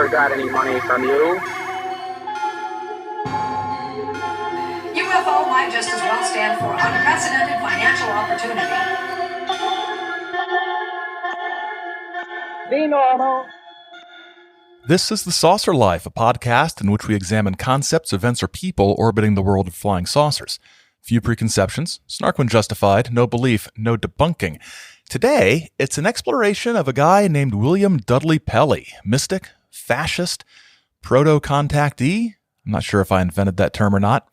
got any money from you. UFO might just as well stand for unprecedented financial opportunity. Be normal. This is The Saucer Life, a podcast in which we examine concepts, events, or people orbiting the world of flying saucers. Few preconceptions, snark when justified, no belief, no debunking. Today, it's an exploration of a guy named William Dudley Pelley, mystic, fascist, proto-contactee. I'm not sure if I invented that term or not.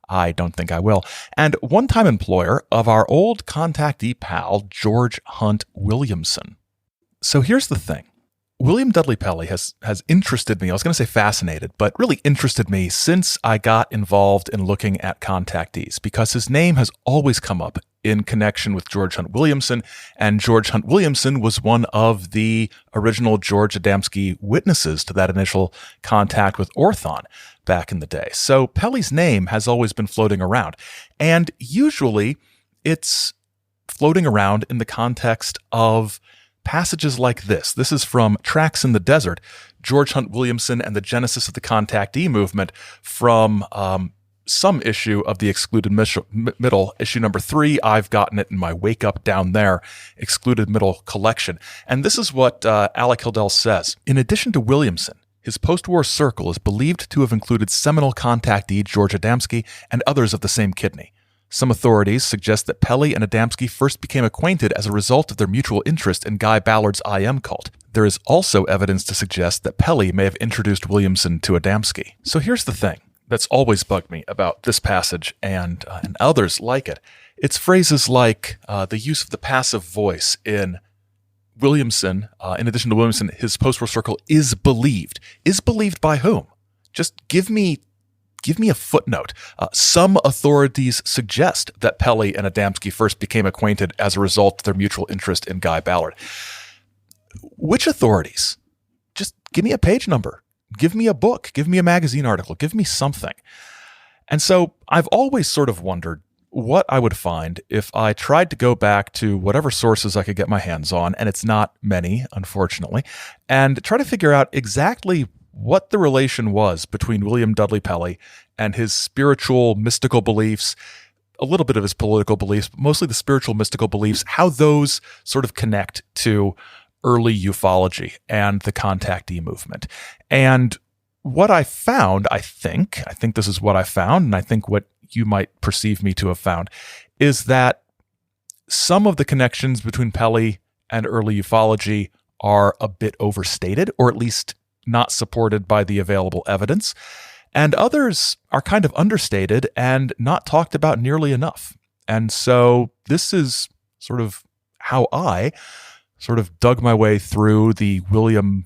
I don't think I will. And one-time employer of our old contactee pal, George Hunt Williamson. So here's the thing. William Dudley Pelley has interested me, I was going to say fascinated, but really interested me since I got involved in looking at contactees, because his name has always come up in connection with George Hunt Williamson, and George Hunt Williamson was one of the original George Adamski witnesses to that initial contact with Orthon back in the day. So Pelley's name has always been floating around, and usually it's floating around in the context of passages like this. This is from Tracks in the Desert, George Hunt Williamson and the Genesis of the Contactee Movement, from some issue of the Excluded Middle, issue number 3. I've gotten it in my Wake Up Down There Excluded Middle collection. And this is what Alec Hildell says. In addition to Williamson, his post-war circle is believed to have included seminal contactee George Adamski and others of the same kidney. Some authorities suggest that Pelley and Adamski first became acquainted as a result of their mutual interest in Guy Ballard's IM cult. There is also evidence to suggest that Pelley may have introduced Williamson to Adamski. So here's the thing that's always bugged me about this passage and others like it. It's phrases like the use of the passive voice in Williamson. In addition to Williamson, his post-war circle is believed. Is believed by whom? Just give me a footnote. Some authorities suggest that Pelley and Adamski first became acquainted as a result of their mutual interest in Guy Ballard. Which authorities? Just give me a page number. Give me a book. Give me a magazine article. Give me something. And so I've always sort of wondered what I would find if I tried to go back to whatever sources I could get my hands on, and it's not many, unfortunately, and try to figure out exactly what the relation was between William Dudley Pelley and his spiritual, mystical beliefs, a little bit of his political beliefs, but mostly the spiritual, mystical beliefs, how those sort of connect to early ufology and the contactee movement. And what I found, I think this is what I found, and I think what you might perceive me to have found, is that some of the connections between Pelley and early ufology are a bit overstated, or at least not supported by the available evidence, and others are kind of understated and not talked about nearly enough. And so this is sort of how I sort of dug my way through the William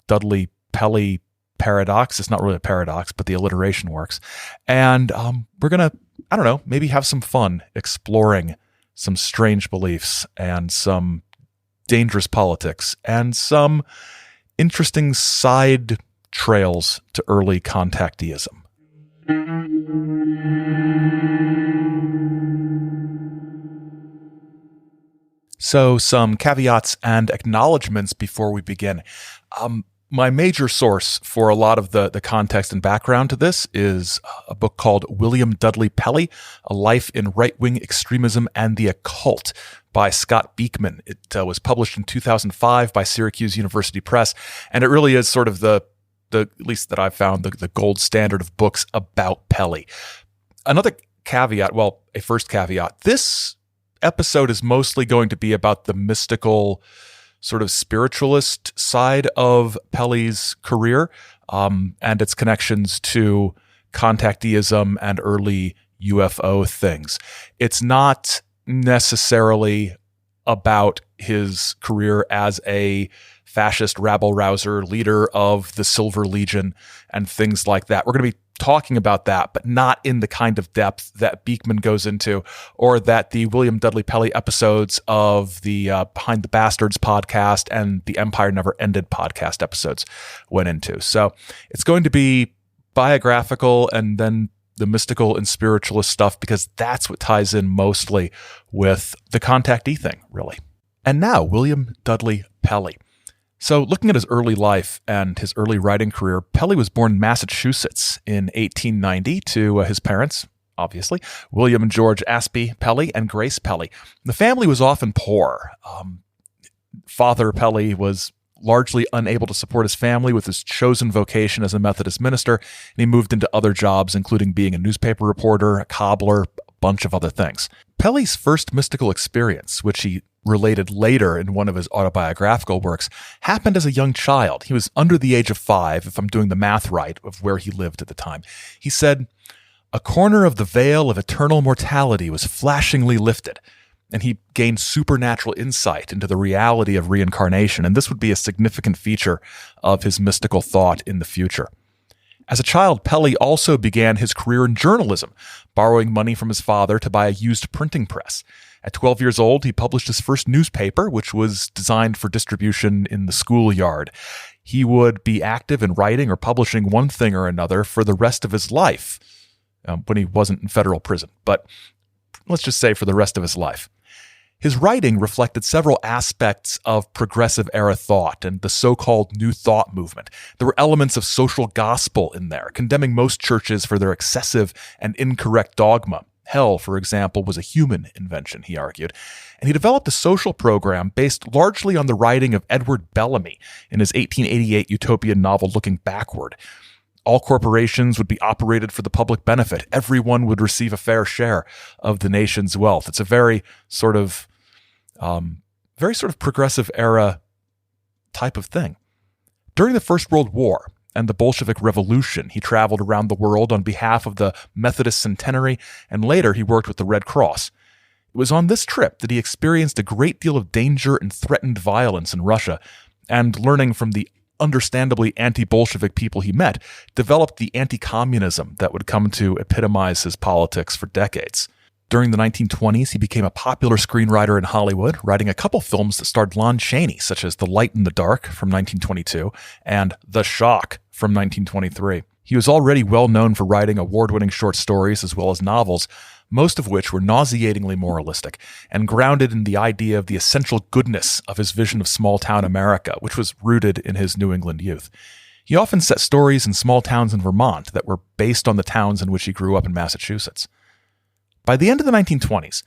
Dudley Pelley paradox. It's not really a paradox, but the alliteration works. And we're going to, maybe have some fun exploring some strange beliefs and some dangerous politics and some interesting side trails to early contacteeism. So some caveats and acknowledgments before we begin. My major source for a lot of the context and background to this is a book called William Dudley Pelley, A Life in Right-Wing Extremism and the Occult by Scott Beekman. It was published in 2005 by Syracuse University Press, and it really is sort of the at least that I've found, the gold standard of books about Pelley. Another caveat, a first caveat, this episode is mostly going to be about the mystical, sort of spiritualist side of Pelley's career and its connections to contacteeism and early UFO things. It's not necessarily about his career as a fascist rabble-rouser, leader of the Silver Legion, and things like that. We're going to be talking about that, but not in the kind of depth that Beekman goes into, or that the William Dudley Pelley episodes of the Behind the Bastards podcast and the Empire Never Ended podcast episodes went into. So it's going to be biographical and then the mystical and spiritualist stuff, because that's what ties in mostly with the contactee thing, really. And now, William Dudley Pelley. So looking at his early life and his early writing career, Pelley was born in Massachusetts in 1890 to his parents, obviously, William and George Aspey Pelley and Grace Pelley. The family was often poor. Father Pelley was largely unable to support his family with his chosen vocation as a Methodist minister, and he moved into other jobs, including being a newspaper reporter, a cobbler, a bunch of other things. Pelley's first mystical experience, which he related later in one of his autobiographical works, happened as a young child. He was under the age of 5, if I'm doing the math right, of where he lived at the time. He said, "A corner of the veil of eternal mortality was flashingly lifted," and he gained supernatural insight into the reality of reincarnation, and this would be a significant feature of his mystical thought in the future. As a child, Pelley also began his career in journalism, borrowing money from his father to buy a used printing press. At 12 years old, he published his first newspaper, which was designed for distribution in the schoolyard. He would be active in writing or publishing one thing or another for the rest of his life, when he wasn't in federal prison, but let's just say for the rest of his life. His writing reflected several aspects of progressive era thought and the so-called New Thought movement. There were elements of social gospel in there, condemning most churches for their excessive and incorrect dogma. Hell, for example, was a human invention, he argued. And he developed a social program based largely on the writing of Edward Bellamy in his 1888 utopian novel Looking Backward. All corporations would be operated for the public benefit. Everyone would receive a fair share of the nation's wealth. It's a very sort of progressive era type of thing. During the First World War and the Bolshevik Revolution, he traveled around the world on behalf of the Methodist Centenary, and later he worked with the Red Cross. It was on this trip that he experienced a great deal of danger and threatened violence in Russia, and learning from the understandably anti-Bolshevik people he met, developed the anti-communism that would come to epitomize his politics for decades. During the 1920s, he became a popular screenwriter in Hollywood, writing a couple films that starred Lon Chaney, such as The Light in the Dark from 1922 and The Shock from 1923. He was already well known for writing award-winning short stories as well as novels, most of which were nauseatingly moralistic and grounded in the idea of the essential goodness of his vision of small-town America, which was rooted in his New England youth. He often set stories in small towns in Vermont that were based on the towns in which he grew up in Massachusetts. By the end of the 1920s,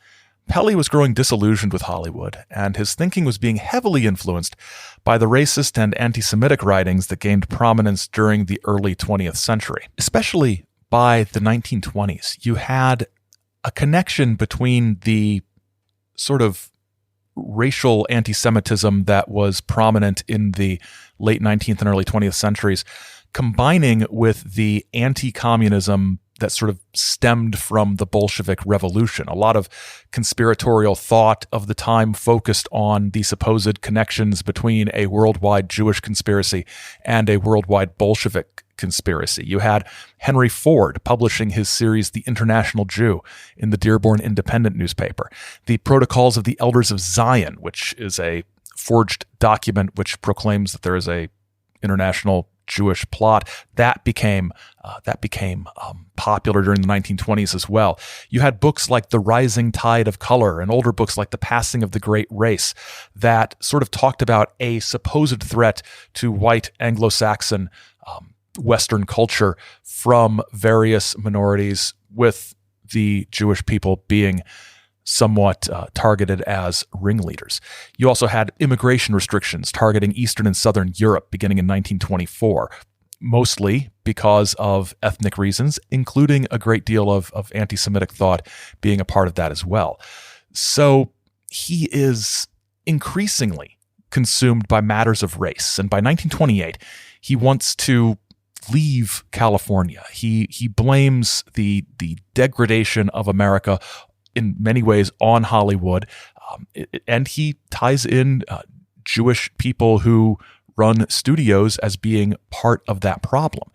Pelley was growing disillusioned with Hollywood, and his thinking was being heavily influenced by the racist and anti-Semitic writings that gained prominence during the early 20th century. Especially by the 1920s, you had a connection between the sort of racial anti-Semitism that was prominent in the late 19th and early 20th centuries, combining with the anti-communism that sort of stemmed from the Bolshevik Revolution. A lot of conspiratorial thought of the time focused on the supposed connections between a worldwide Jewish conspiracy and a worldwide Bolshevik conspiracy. You had Henry Ford publishing his series, The International Jew, in the Dearborn Independent newspaper. The Protocols of the Elders of Zion, which is a forged document which proclaims that there is a international Jewish plot, that became popular during the 1920s as well. You had books like The Rising Tide of Color and older books like The Passing of the Great Race that sort of talked about a supposed threat to white Anglo-Saxon Western culture from various minorities, with the Jewish people being somewhat targeted as ringleaders. You also had immigration restrictions targeting Eastern and Southern Europe beginning in 1924, mostly because of ethnic reasons, including a great deal of anti-Semitic thought being a part of that as well. So he is increasingly consumed by matters of race, and by 1928, he wants to leave California. He blames the degradation of America in many ways on Hollywood, and he ties in Jewish people who run studios as being part of that problem.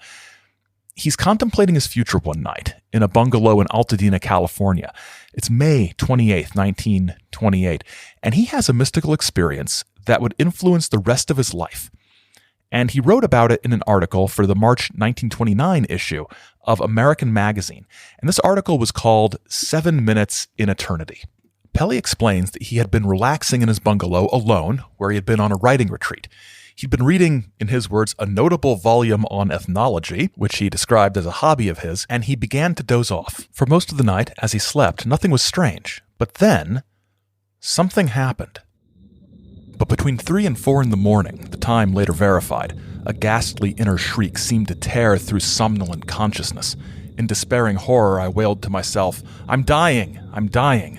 He's contemplating his future one night in a bungalow in Altadena, California. It's May 28th, 1928, and he has a mystical experience that would influence the rest of his life. And he wrote about it in an article for the March 1929 issue of American Magazine. And this article was called 7 Minutes in Eternity. Pelley explains that he had been relaxing in his bungalow alone, where he had been on a writing retreat. He'd been reading, in his words, a notable volume on ethnology, which he described as a hobby of his, and he began to doze off. For most of the night, as he slept, nothing was strange. But then, something happened. But between 3 and 4 in the morning, the time later verified, a ghastly inner shriek seemed to tear through somnolent consciousness. In despairing horror, I wailed to myself, "I'm dying! I'm dying!"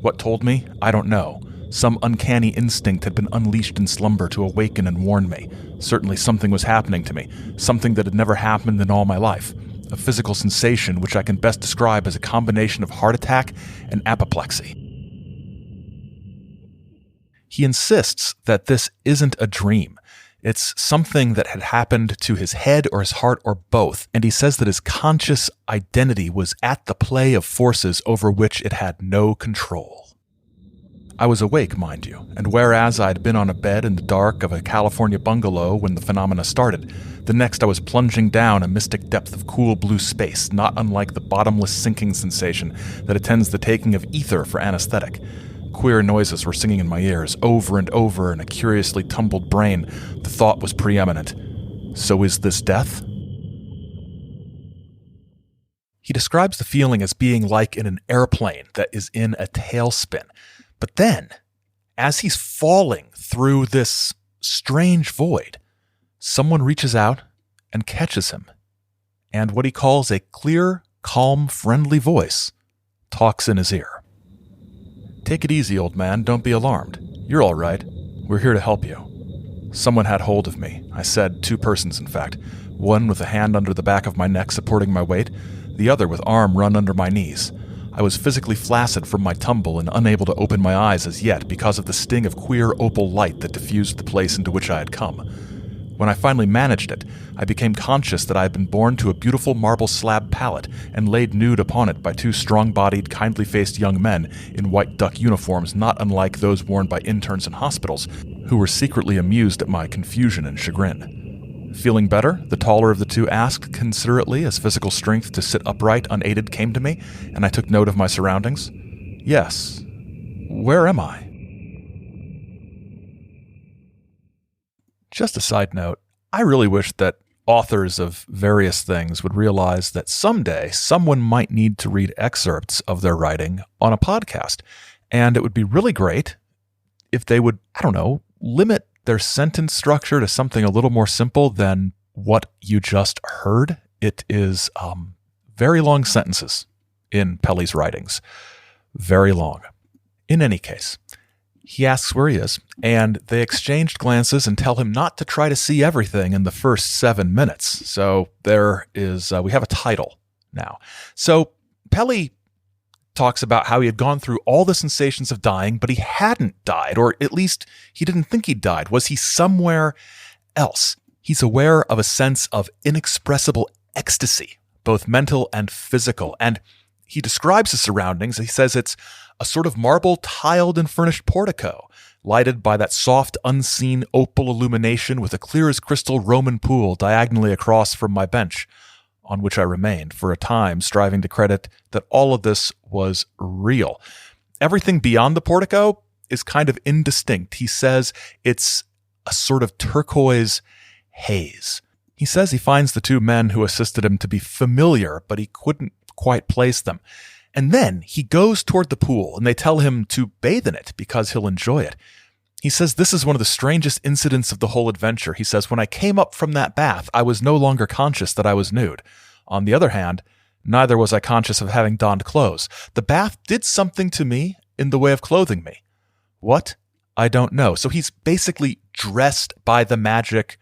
What told me? I don't know. Some uncanny instinct had been unleashed in slumber to awaken and warn me. Certainly something was happening to me, something that had never happened in all my life. A physical sensation which I can best describe as a combination of heart attack and apoplexy. He insists that this isn't a dream. It's something that had happened to his head or his heart or both, and he says that his conscious identity was at the play of forces over which it had no control. I was awake, mind you, and whereas I'd been on a bed in the dark of a California bungalow when the phenomena started, the next I was plunging down a mystic depth of cool blue space, not unlike the bottomless sinking sensation that attends the taking of ether for anesthetic. Queer noises were singing in my ears, over and over in a curiously tumbled brain. The thought was preeminent. So is this death? He describes the feeling as being like in an airplane that is in a tailspin. But then, as he's falling through this strange void, someone reaches out and catches him. And what he calls a clear, calm, friendly voice talks in his ear. "Take it easy, old man. Don't be alarmed. You're all right. We're here to help you." Someone had hold of me. I said 2 persons, in fact. One with a hand under the back of my neck supporting my weight, the other with arm run under my knees. I was physically flaccid from my tumble and unable to open my eyes as yet because of the sting of queer opal light that diffused the place into which I had come. When I finally managed it, I became conscious that I had been borne to a beautiful marble slab pallet and laid nude upon it by 2 strong-bodied, kindly-faced young men in white duck uniforms not unlike those worn by interns in hospitals, who were secretly amused at my confusion and chagrin. Feeling better, the taller of the 2 asked considerately as physical strength to sit upright unaided came to me, and I took note of my surroundings. "Yes. Where am I?" Just a side note, I really wish that authors of various things would realize that someday someone might need to read excerpts of their writing on a podcast. And it would be really great if they would, limit their sentence structure to something a little more simple than what you just heard. It is very long sentences in Pelley's writings. Very long. In any case, he asks where he is, and they exchanged glances and tell him not to try to see everything in the first 7 minutes. So there is, we have a title now. So Pelley talks about how he had gone through all the sensations of dying, but he hadn't died, or at least he didn't think he'd died. Was he somewhere else? He's aware of a sense of inexpressible ecstasy, both mental and physical, and he describes his surroundings. He says it's a sort of marble tiled and furnished portico, lighted by that soft, unseen opal illumination with a clear as crystal Roman pool diagonally across from my bench, on which I remained for a time, striving to credit that all of this was real. Everything beyond the portico is kind of indistinct. He says it's a sort of turquoise haze. He says he finds the 2 men who assisted him to be familiar, but he couldn't quite place them. And then he goes toward the pool, and they tell him to bathe in it because he'll enjoy it. He says this is one of the strangest incidents of the whole adventure. He says, when I came up from that bath, I was no longer conscious that I was nude. On the other hand, neither was I conscious of having donned clothes. The bath did something to me in the way of clothing me. What? I don't know. So he's basically dressed by the magic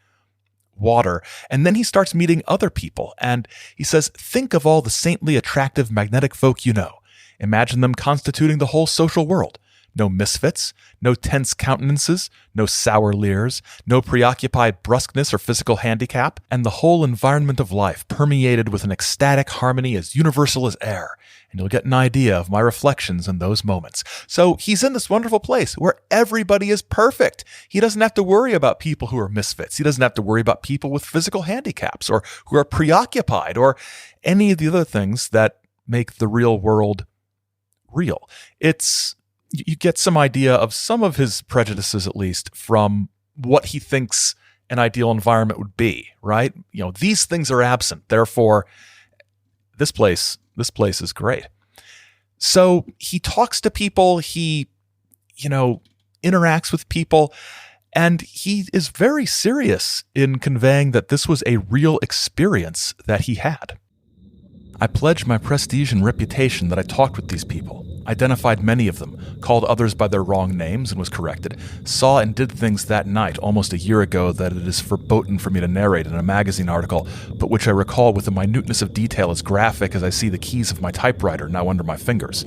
water. And then he starts meeting other people. And he says, think of all the saintly, attractive, magnetic folk you know. Imagine them constituting the whole social world. No misfits, no tense countenances, no sour leers, no preoccupied brusqueness or physical handicap, and the whole environment of life permeated with an ecstatic harmony as universal as air. And you'll get an idea of my reflections in those moments. So he's in this wonderful place where everybody is perfect. He doesn't have to worry about people who are misfits. He doesn't have to worry about people with physical handicaps or who are preoccupied or any of the other things that make the real world real. You get some idea of some of his prejudices, at least, from what he thinks an ideal environment would be, right? These things are absent. Therefore, this place is great. So he talks to people, he, interacts with people, and he is very serious in conveying that this was a real experience that he had. I pledge my prestige and reputation that I talked with these people, identified many of them, called others by their wrong names and was corrected, saw and did things that night almost a year ago that it is verboten for me to narrate in a magazine article, but which I recall with a minuteness of detail as graphic as I see the keys of my typewriter now under my fingers.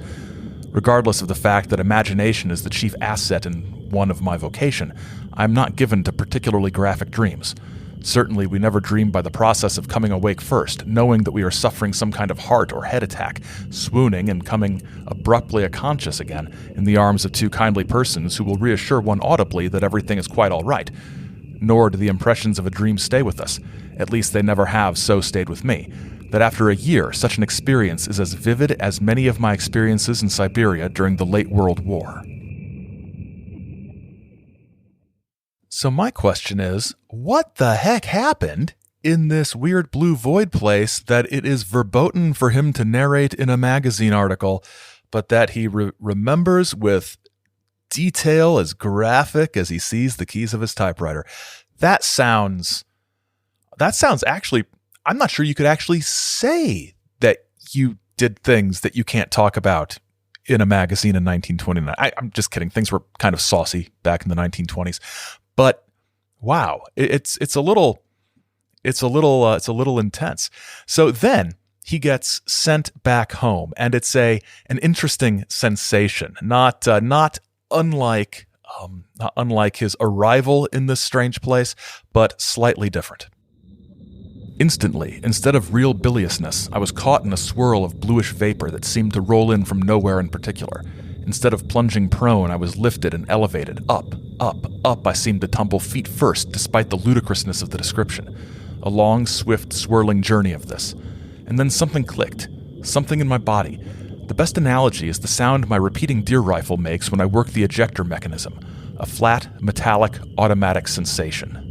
Regardless of the fact that imagination is the chief asset in one of my vocation, I am not given to particularly graphic dreams. Certainly, we never dream by the process of coming awake first, knowing that we are suffering some kind of heart or head attack, swooning and coming abruptly unconscious again in the arms of two kindly persons who will reassure one audibly that everything is quite all right. Nor do the impressions of a dream stay with us. At least they never have so stayed with me. That after a year, such an experience is as vivid as many of my experiences in Siberia during the late World War. So my question is, what the heck happened in this weird blue void place that it is verboten for him to narrate in a magazine article, but that he remembers with detail as graphic as he sees the keys of his typewriter? That sounds actually, I'm not sure you could actually say that you did things that you can't talk about in a magazine in 1929. I'm just kidding. Things were kind of saucy back in the 1920s. But wow, it's a little intense. So then he gets sent back home, and it's an interesting sensation, not unlike his arrival in this strange place, but slightly different. Instantly, instead of real biliousness, I was caught in a swirl of bluish vapor that seemed to roll in from nowhere in particular. Instead of plunging prone, I was lifted and elevated. Up, I seemed to tumble feet first, despite the ludicrousness of the description. A long, swift, swirling journey of this. And then something clicked. Something in my body. The best analogy is the sound my repeating deer rifle makes when I work the ejector mechanism. A flat, metallic, automatic sensation.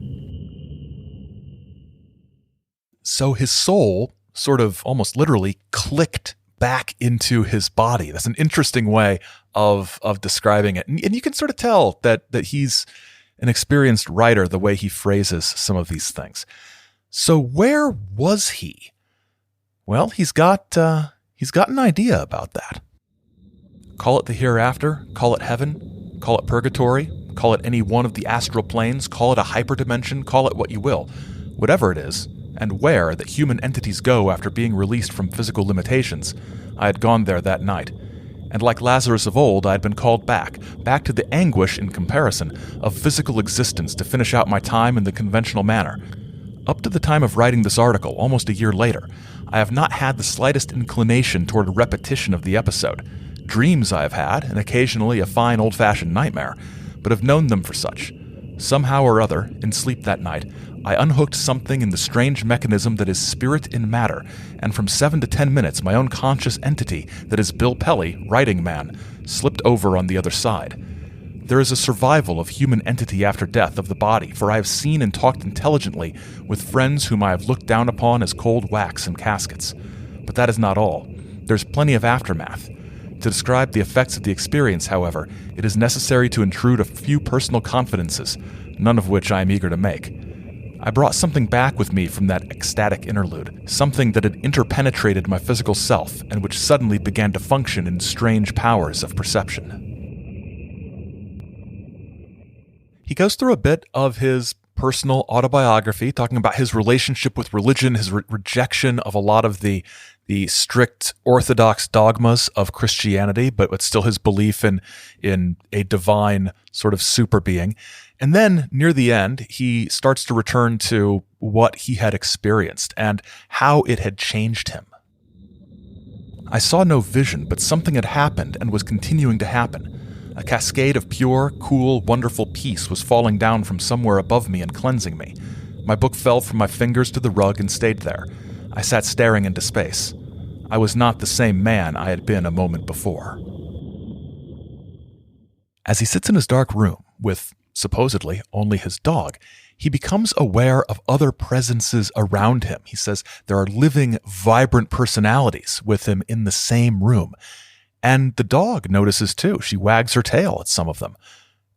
So his soul, sort of almost literally, clicked back into his body. That's an interesting way of describing it. And you can sort of tell that he's an experienced writer, the way he phrases some of these things. So where was he? Well, he's got an idea about that. Call it the hereafter, call it heaven, call it purgatory, call it any one of the astral planes, call it a hyperdimension, call it what you will. Whatever it is, and where that human entities go after being released from physical limitations, I had gone there that night. And like Lazarus of old, I had been called back to the anguish, in comparison, of physical existence to finish out my time in the conventional manner. Up to the time of writing this article, almost a year later, I have not had the slightest inclination toward a repetition of the episode. Dreams I have had, and occasionally a fine old-fashioned nightmare, but have known them for such. Somehow or other, in sleep that night, I unhooked something in the strange mechanism that is spirit in matter, and from 7 to 10 minutes my own conscious entity, that is Bill Pelley, writing man, slipped over on the other side. There is a survival of human entity after death of the body, for I have seen and talked intelligently with friends whom I have looked down upon as cold wax in caskets. But that is not all. There's plenty of aftermath. To describe the effects of the experience, however, it is necessary to intrude a few personal confidences, none of which I am eager to make. I brought something back with me from that ecstatic interlude, something that had interpenetrated my physical self and which suddenly began to function in strange powers of perception. He goes through a bit of his personal autobiography, talking about his relationship with religion, his rejection of a lot of the strict orthodox dogmas of Christianity, but still his belief in a divine sort of super being. And then near the end, he starts to return to what he had experienced and how it had changed him. I saw no vision, but something had happened and was continuing to happen. A cascade of pure, cool, wonderful peace was falling down from somewhere above me and cleansing me. My book fell from my fingers to the rug and stayed there. I sat staring into space. I was not the same man I had been a moment before. As he sits in his dark room, with supposedly only his dog, he becomes aware of other presences around him. He says there are living, vibrant personalities with him in the same room. And the dog notices too. She wags her tail at some of them.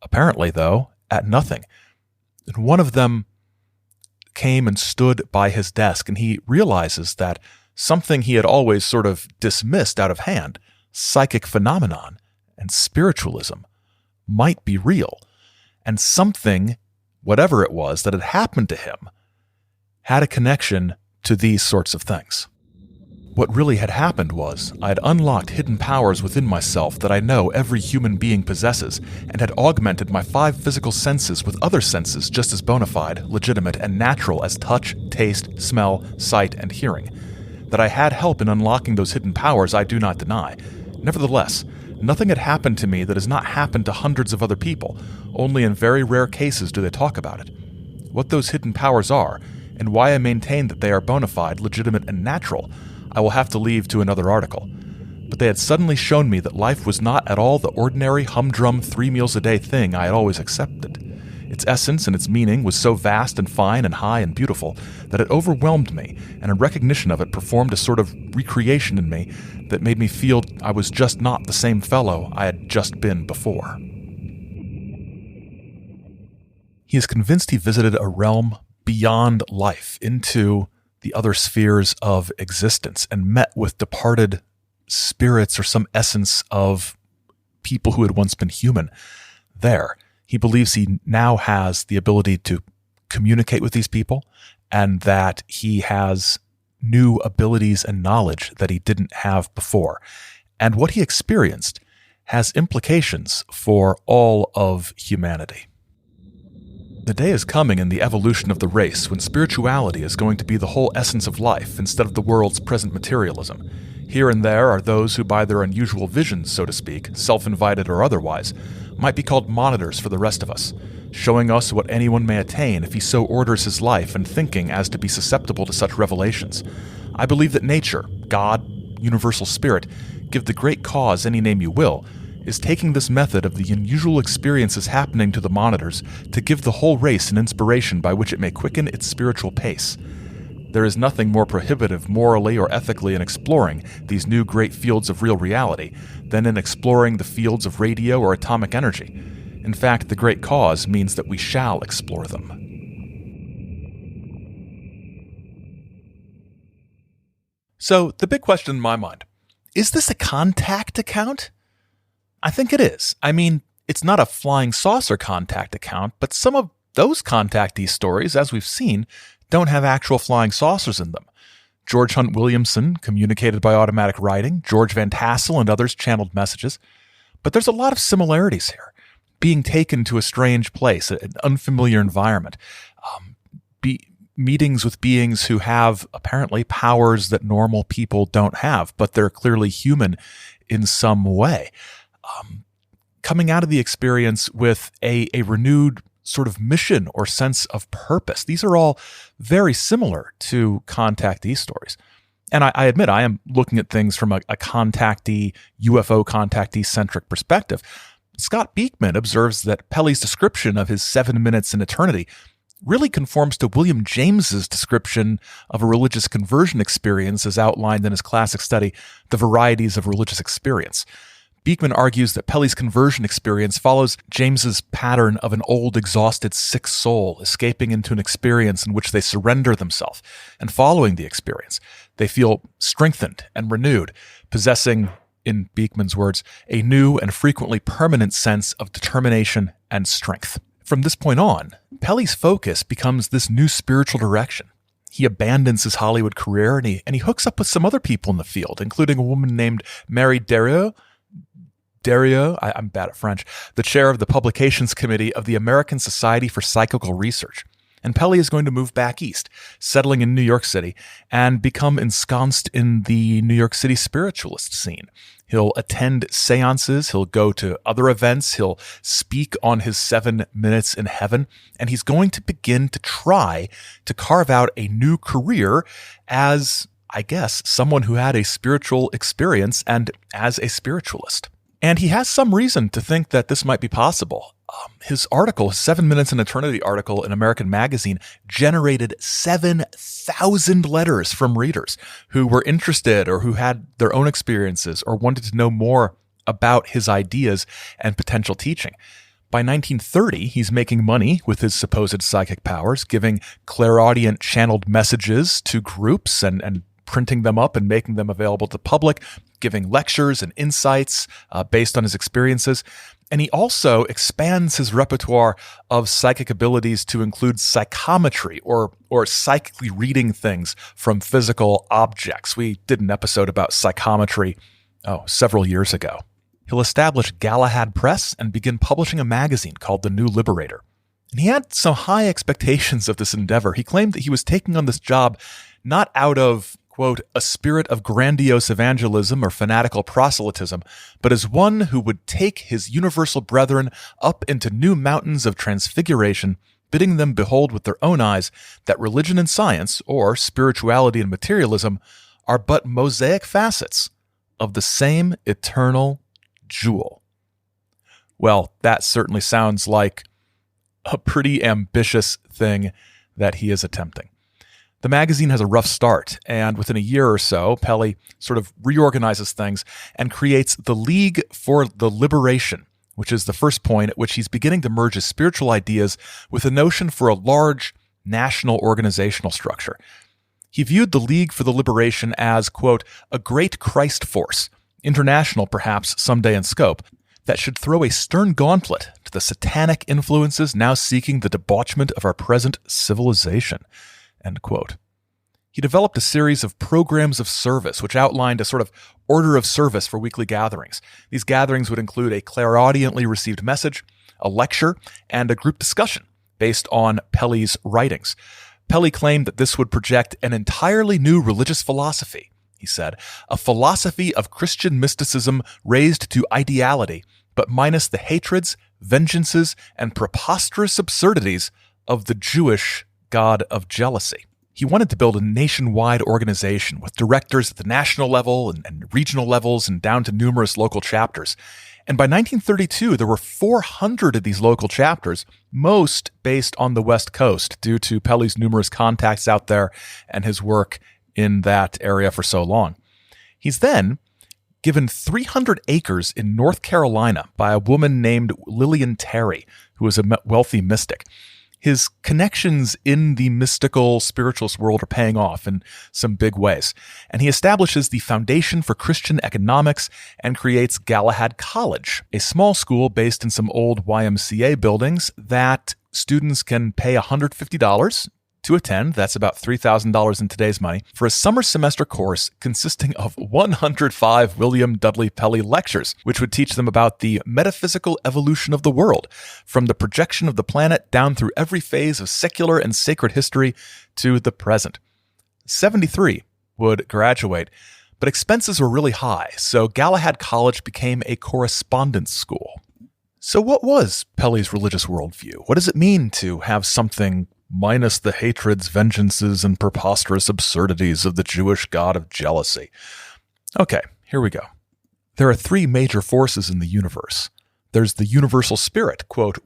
Apparently, though, at nothing. And one of them came and stood by his desk, and he realizes that something he had always sort of dismissed out of hand, psychic phenomenon and spiritualism, might be real. And something, whatever it was that had happened to him, had a connection to these sorts of things. What really had happened was I had unlocked hidden powers within myself that I know every human being possesses, and had augmented my 5 physical senses with other senses just as bona fide, legitimate, and natural as touch, taste, smell, sight, and hearing. That I had help in unlocking those hidden powers I do not deny. Nevertheless, nothing had happened to me that has not happened to hundreds of other people. Only in very rare cases do they talk about it. What those hidden powers are, and why I maintain that they are bona fide, legitimate, and natural, I will have to leave to another article. But they had suddenly shown me that life was not at all the ordinary humdrum 3 meals a day thing I had always accepted. Its essence and its meaning was so vast and fine and high and beautiful that it overwhelmed me, and a recognition of it performed a sort of recreation in me that made me feel I was just not the same fellow I had just been before. He is convinced he visited a realm beyond life, into the other spheres of existence, and met with departed spirits or some essence of people who had once been human there. He believes he now has the ability to communicate with these people, and that he has new abilities and knowledge that he didn't have before. And what he experienced has implications for all of humanity. The day is coming in the evolution of the race when spirituality is going to be the whole essence of life instead of the world's present materialism. Here and there are those who, by their unusual visions, so to speak, self-invited or otherwise, might be called monitors for the rest of us, showing us what anyone may attain if he so orders his life and thinking as to be susceptible to such revelations. I believe that nature, God, universal spirit, give the great cause any name you will, is taking this method of the unusual experiences happening to the monitors to give the whole race an inspiration by which it may quicken its spiritual pace. There is nothing more prohibitive morally or ethically in exploring these new great fields of real reality than in exploring the fields of radio or atomic energy. In fact, the great cause means that we shall explore them. So, the big question in my mind, is this a contact account? I think it is. I mean, it's not a flying saucer contact account, but some of those contactee stories, as we've seen, don't have actual flying saucers in them. George Hunt Williamson communicated by automatic writing, George Van Tassel and others channeled messages. But there's a lot of similarities here. Being taken to a strange place, an unfamiliar environment, meetings with beings who have apparently powers that normal people don't have, but they're clearly human in some way. Coming out of the experience with a renewed sort of mission or sense of purpose. These are all very similar to contactee stories. And I admit I am looking at things from a contactee, UFO contactee-centric perspective. Scott Beekman observes that Pelley's description of his 7 minutes in eternity really conforms to William James's description of a religious conversion experience as outlined in his classic study, The Varieties of Religious Experience. Beekman argues that Pelley's conversion experience follows James's pattern of an old, exhausted, sick soul escaping into an experience in which they surrender themselves, and following the experience, they feel strengthened and renewed, possessing, in Beekman's words, a new and frequently permanent sense of determination and strength. From this point on, Pelley's focus becomes this new spiritual direction. He abandons his Hollywood career and he hooks up with some other people in the field, including a woman named Mary Derieux, I'm bad at French, the chair of the Publications Committee of the American Society for Psychical Research. And Pelley is going to move back east, settling in New York City, and become ensconced in the New York City spiritualist scene. He'll attend seances, he'll go to other events, he'll speak on his 7 minutes in heaven, and he's going to begin to try to carve out a new career as, I guess, someone who had a spiritual experience and as a spiritualist. And he has some reason to think that this might be possible. His article, his 7 Minutes in Eternity article in American Magazine, generated 7,000 letters from readers who were interested or who had their own experiences or wanted to know more about his ideas and potential teaching. By 1930, he's making money with his supposed psychic powers, giving clairaudient channeled messages to groups and printing them up and making them available to the public, giving lectures and insights based on his experiences. And he also expands his repertoire of psychic abilities to include psychometry or psychically reading things from physical objects. We did an episode about psychometry several years ago. He'll establish Galahad Press and begin publishing a magazine called The New Liberator. And he had some high expectations of this endeavor. He claimed that he was taking on this job not out of, quote, a spirit of grandiose evangelism or fanatical proselytism, but as one who would take his universal brethren up into new mountains of transfiguration, bidding them behold with their own eyes that religion and science, or spirituality and materialism, are but mosaic facets of the same eternal jewel. Well, that certainly sounds like a pretty ambitious thing that he is attempting. The magazine has a rough start, and within a year or so, Pelley sort of reorganizes things and creates the League for the Liberation, which is the first point at which he's beginning to merge his spiritual ideas with a notion for a large national organizational structure. He viewed the League for the Liberation as, quote, a great Christ force, international perhaps someday in scope, that should throw a stern gauntlet to the satanic influences now seeking the debauchement of our present civilization, end quote. He developed a series of programs of service, which outlined a sort of order of service for weekly gatherings. These gatherings would include a clairaudiently received message, a lecture, and a group discussion based on Pelley's writings. Pelley claimed that this would project an entirely new religious philosophy. He said, a philosophy of Christian mysticism raised to ideality, but minus the hatreds, vengeances, and preposterous absurdities of the Jewish god of jealousy. He wanted to build a nationwide organization with directors at the national level and regional levels and down to numerous local chapters. And by 1932, there were 400 of these local chapters, most based on the West Coast due to Pelley's numerous contacts out there and his work in that area for so long. He's then given 300 acres in North Carolina by a woman named Lillian Terry, who was a wealthy mystic. His connections in the mystical spiritualist world are paying off in some big ways. And he establishes the Foundation for Christian Economics and creates Galahad College, a small school based in some old YMCA buildings that students can pay $150 to attend. That's about $3,000 in today's money for a summer semester course consisting of 105 William Dudley Pelley lectures, which would teach them about the metaphysical evolution of the world, from the projection of the planet down through every phase of secular and sacred history to the present. 73 would graduate, but expenses were really high, so Galahad College became a correspondence school. So what was Pelley's religious worldview? What does it mean to have something minus the hatreds, vengeances, and preposterous absurdities of the Jewish god of jealousy? Okay, here we go. There are three major forces in the universe. There's the universal spirit, quote,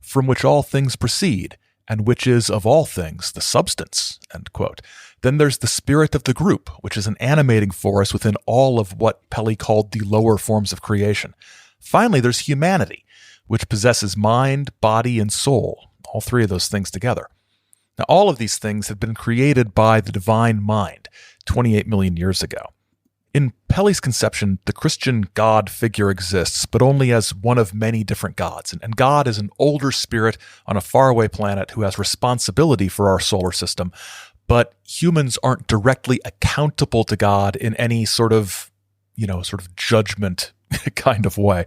from which all things proceed, and which is of all things the substance, end quote. Then there's the spirit of the group, which is an animating force within all of what Pelley called the lower forms of creation. Finally, there's humanity, which possesses mind, body, and soul, all three of those things together. Now, all of these things had been created by the divine mind 28 million years ago. In Pelley's conception, the Christian God figure exists, but only as one of many different gods. And God is an older spirit on a faraway planet who has responsibility for our solar system, but humans aren't directly accountable to God in any sort of judgment kind of way.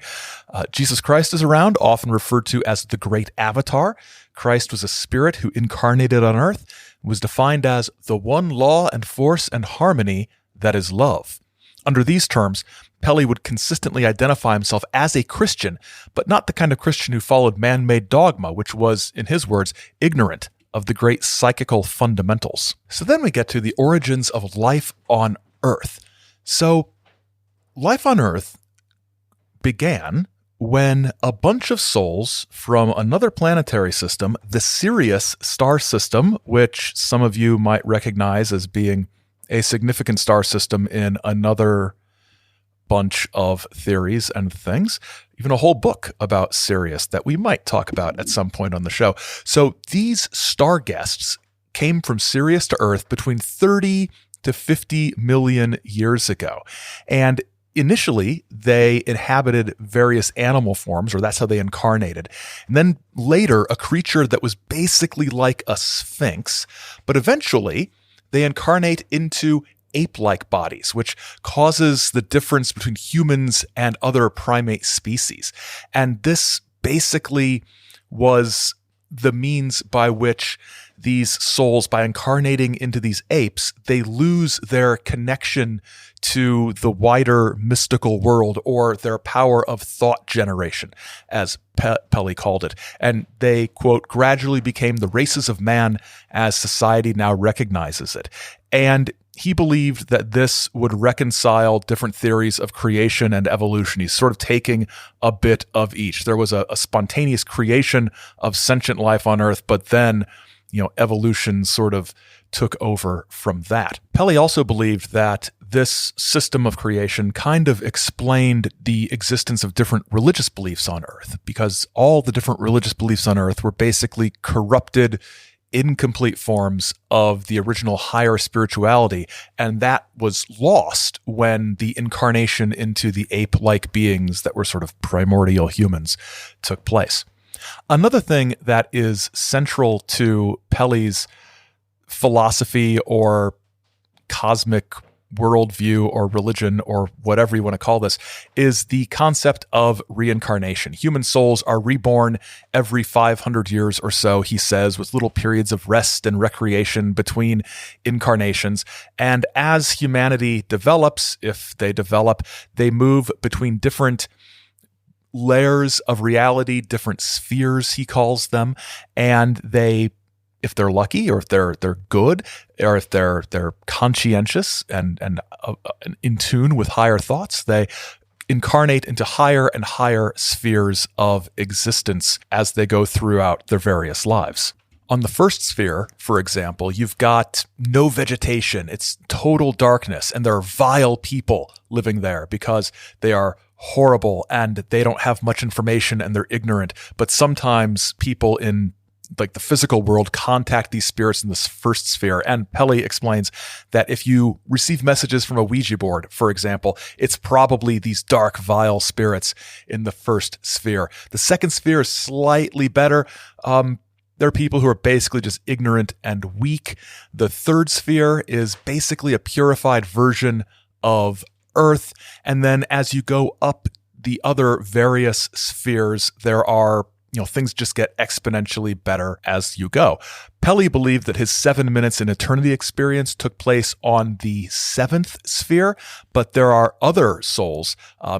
Jesus Christ is around, often referred to as the great avatar. Christ was a spirit who incarnated on earth, was defined as the one law and force and harmony that is love. Under these terms, Pelley would consistently identify himself as a Christian, but not the kind of Christian who followed man-made dogma, which was, in his words, ignorant of the great psychical fundamentals. So then we get to the origins of life on Earth. So life on Earth began when a bunch of souls from another planetary system, the Sirius star system, which some of you might recognize as being a significant star system in another bunch of theories and things, even a whole book about Sirius that we might talk about at some point on the show. So these star guests came from Sirius to Earth between 30 to 50 million years ago. And initially, they inhabited various animal forms, or that's how they incarnated. And then later, a creature that was basically like a sphinx. But eventually, they incarnate into ape-like bodies, which causes the difference between humans and other primate species. And this basically was the means by which these souls, by incarnating into these apes, they lose their connection to the wider mystical world, or their power of thought generation, as Pelley called it. And they, quote, gradually became the races of man as society now recognizes it. And he believed that this would reconcile different theories of creation and evolution. He's sort of taking a bit of each. There was a spontaneous creation of sentient life on Earth, but then, evolution sort of took over from that. Pelley also believed that this system of creation kind of explained the existence of different religious beliefs on Earth, because all the different religious beliefs on Earth were basically corrupted, incomplete forms of the original higher spirituality, and that was lost when the incarnation into the ape-like beings that were sort of primordial humans took place. Another thing that is central to Pelley's philosophy or cosmic worldview or religion or whatever you want to call this is the concept of reincarnation. Human souls are reborn every 500 years or so, he says, with little periods of rest and recreation between incarnations. And as humanity develops, if they develop, they move between different layers of reality, different spheres, he calls them, and they, if they're lucky, or if they're good, or if they're conscientious and in tune with higher thoughts, they incarnate into higher and higher spheres of existence as they go throughout their various lives. On the first sphere, for example, you've got no vegetation. It's total darkness, and there are vile people living there because they are horrible and they don't have much information and they're ignorant. But sometimes people in the physical world contact these spirits in this first sphere. And Pelley explains that if you receive messages from a Ouija board, for example, it's probably these dark, vile spirits in the first sphere. The second sphere is slightly better. There are people who are basically just ignorant and weak. The third sphere is basically a purified version of Earth. And then as you go up the other various spheres, there are things just get exponentially better as you go. Pelley believed that his 7 minutes in eternity experience took place on the 7th sphere, but there are other souls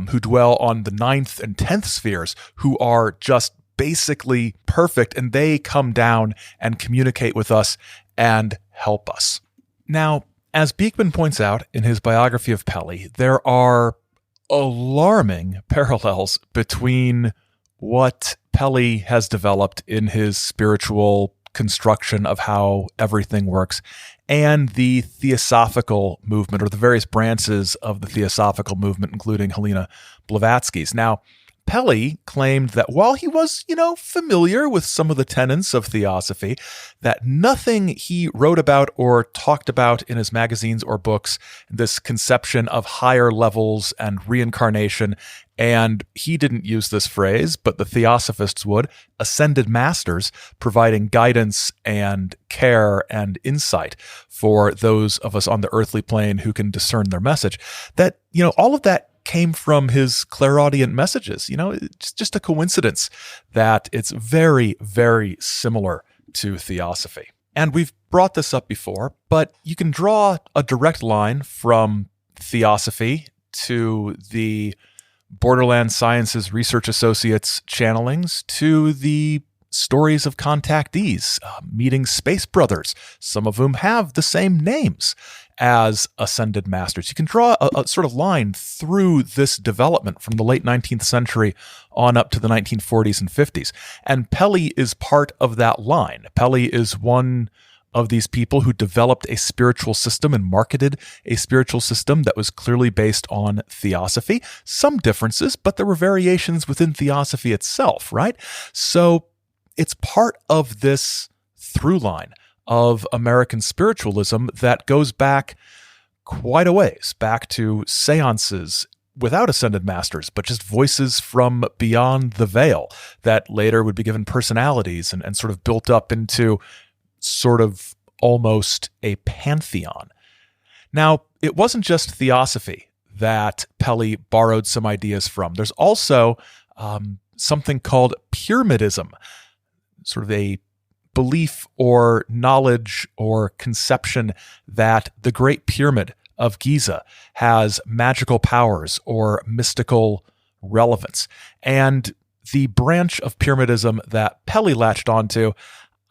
who dwell on the 9th and 10th spheres who are just basically perfect, and they come down and communicate with us and help us. Now, as Beekman points out in his biography of Pelley, there are alarming parallels between what Pelley has developed in his spiritual construction of how everything works and the theosophical movement, or the various branches of the theosophical movement, including Helena Blavatsky's. Now, Pelley claimed that while he was, familiar with some of the tenets of theosophy, that nothing he wrote about or talked about in his magazines or books, this conception of higher levels and reincarnation, and he didn't use this phrase, but the theosophists would, ascended masters providing guidance and care and insight for those of us on the earthly plane who can discern their message, that, all of that came from his clairaudient messages. It's just a coincidence that it's very, very similar to theosophy. And we've brought this up before, but you can draw a direct line from theosophy to the Borderland Sciences Research Associates channelings to the stories of contactees, meeting space brothers, some of whom have the same names. as ascended masters. You can draw a sort of line through this development from the late 19th century on up to the 1940s and 50s. And Pelley is part of that line. Pelley is one of these people who developed a spiritual system and marketed a spiritual system that was clearly based on theosophy. Some differences, but there were variations within theosophy itself, right? So it's part of this through line of American spiritualism that goes back quite a ways, back to seances without ascended masters, but just voices from beyond the veil that later would be given personalities and sort of built up into sort of almost a pantheon. Now, it wasn't just theosophy that Pelley borrowed some ideas from. There's also something called pyramidism, sort of a belief or knowledge or conception that the Great Pyramid of Giza has magical powers or mystical relevance. And the branch of pyramidism that Pelley latched onto,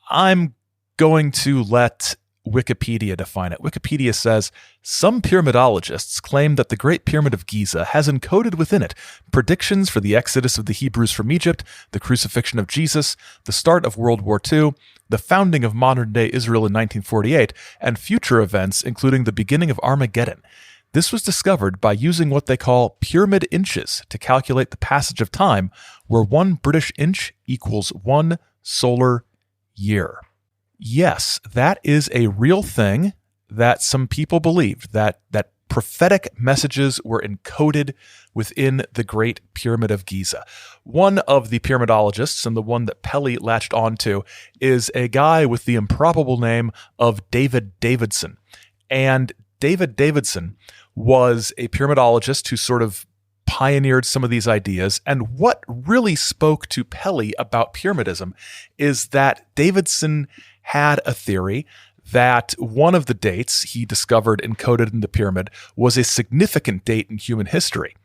I'm going to let Wikipedia define it. Wikipedia says, some pyramidologists claim that the Great Pyramid of Giza has encoded within it predictions for the exodus of the Hebrews from Egypt, the crucifixion of Jesus, the start of World War II, the founding of modern-day Israel in 1948, and future events, including the beginning of Armageddon. This was discovered by using what they call pyramid inches to calculate the passage of time, where 1 British inch equals 1 solar year. Yes, that is a real thing that some people believed, that prophetic messages were encoded within the Great Pyramid of Giza. One of the pyramidologists, and the one that Pelley latched onto, is a guy with the improbable name of David Davidson. And David Davidson was a pyramidologist who sort of pioneered some of these ideas. And what really spoke to Pelley about pyramidism is that Davidson had a theory that one of the dates he discovered encoded in the pyramid was a significant date in human history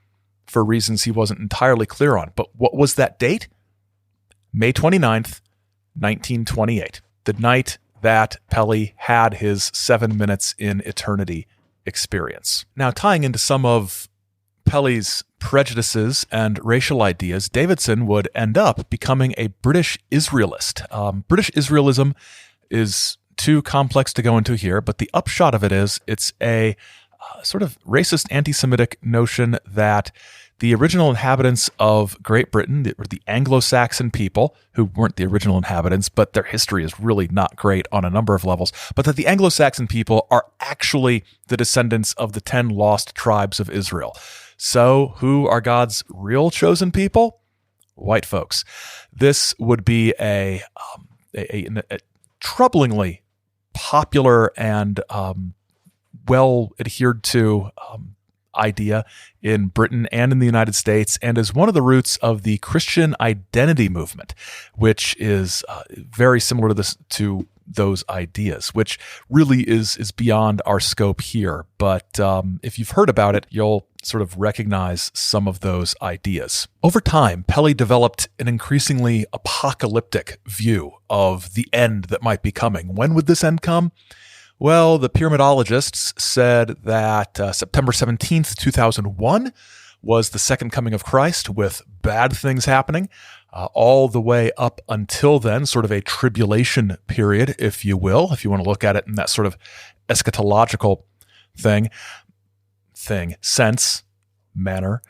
for reasons he wasn't entirely clear on. But what was that date? May 29th, 1928, the night that Pelley had his 7 minutes in eternity experience. Now, tying into some of Pelley's prejudices and racial ideas, Davidson would end up becoming a British Israelist. British Israelism is too complex to go into here, but the upshot of it is it's a sort of racist anti-Semitic notion that the original inhabitants of Great Britain, the Anglo-Saxon people, who weren't the original inhabitants, but their history is really not great on a number of levels, but that the Anglo-Saxon people are actually the descendants of the 10 lost tribes of Israel. So who are God's real chosen people? White folks. This would be a troublingly popular and well adhered to idea in Britain and in the United States, and is one of the roots of the Christian identity movement, which is very similar to those ideas, which really is beyond our scope here. But if you've heard about it, you'll sort of recognize some of those ideas. Over time, Pelley developed an increasingly apocalyptic view of the end that might be coming. When would this end come? Well, the pyramidologists said that September 17th, 2001 was the second coming of Christ, with bad things happening all the way up until then, sort of a tribulation period, if you will, if you want to look at it in that sort of eschatological sense, manner,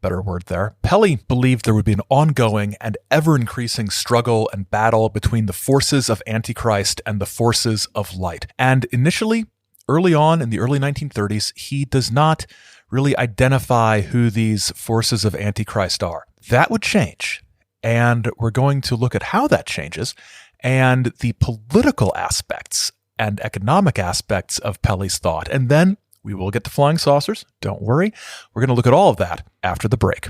better word there. Pelley believed there would be an ongoing and ever-increasing struggle and battle between the forces of Antichrist and the forces of light. And initially, early on in the early 1930s, he does not really identify who these forces of Antichrist are. That would change. And we're going to look at how that changes and the political aspects and economic aspects of Pelley's thought. And then we will get to flying saucers. Don't worry. We're going to look at all of that after the break.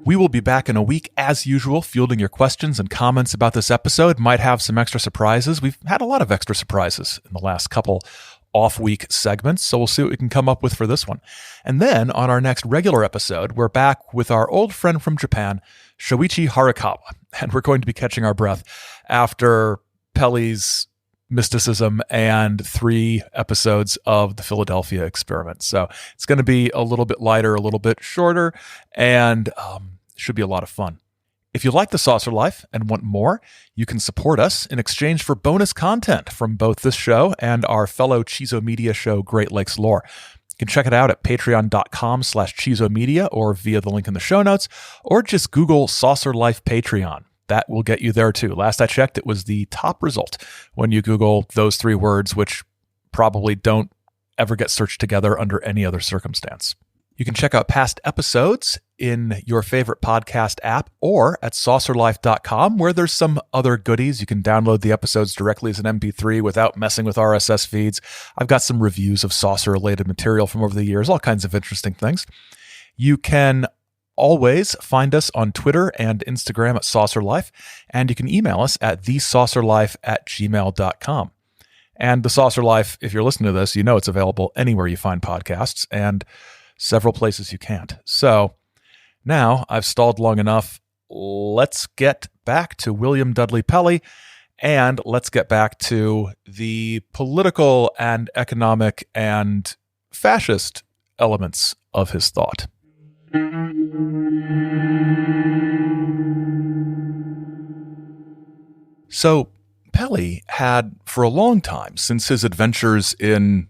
We will be back in a week, as usual, fielding your questions and comments about this episode. Might have some extra surprises. We've had a lot of extra surprises in the last couple off-week segments, so we'll see what we can come up with for this one. And then on our next regular episode, we're back with our old friend from Japan, Shoichi Harakawa, and we're going to be catching our breath after Pelley's mysticism and 3 episodes of the Philadelphia Experiment. So it's going to be a little bit lighter, a little bit shorter, and should be a lot of fun. If you like The Saucer Life and want more, you can support us in exchange for bonus content from both this show and our fellow Chizo Media show, Great Lakes Lore. You can check it out at patreon.com/chizomedia or via the link in the show notes, or just Google Saucer Life Patreon. That will get you there too. Last I checked, it was the top result when you Google those 3 words, which probably don't ever get searched together under any other circumstance. You can check out past episodes in your favorite podcast app or at saucerlife.com, where there's some other goodies. You can download the episodes directly as an MP3 without messing with RSS feeds. I've got some reviews of saucer-related material from over the years, all kinds of interesting things. You can always find us on Twitter and Instagram at saucerlife, and you can email us at thesaucerlife@gmail.com. And The Saucer Life, if you're listening to this, you know it's available anywhere you find podcasts and several places you can't. So now I've stalled long enough. Let's get back to William Dudley Pelley, and let's get back to the political and economic and fascist elements of his thought. So Pelley had, for a long time, since his adventures in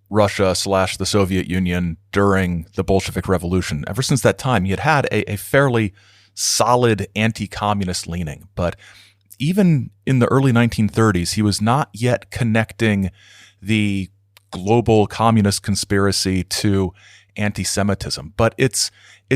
Russia / the Soviet Union during the Bolshevik Revolution, ever since that time, he had a fairly solid anti-communist leaning. But even in the early 1930s, he was not yet connecting the global communist conspiracy to anti-Semitism. But it's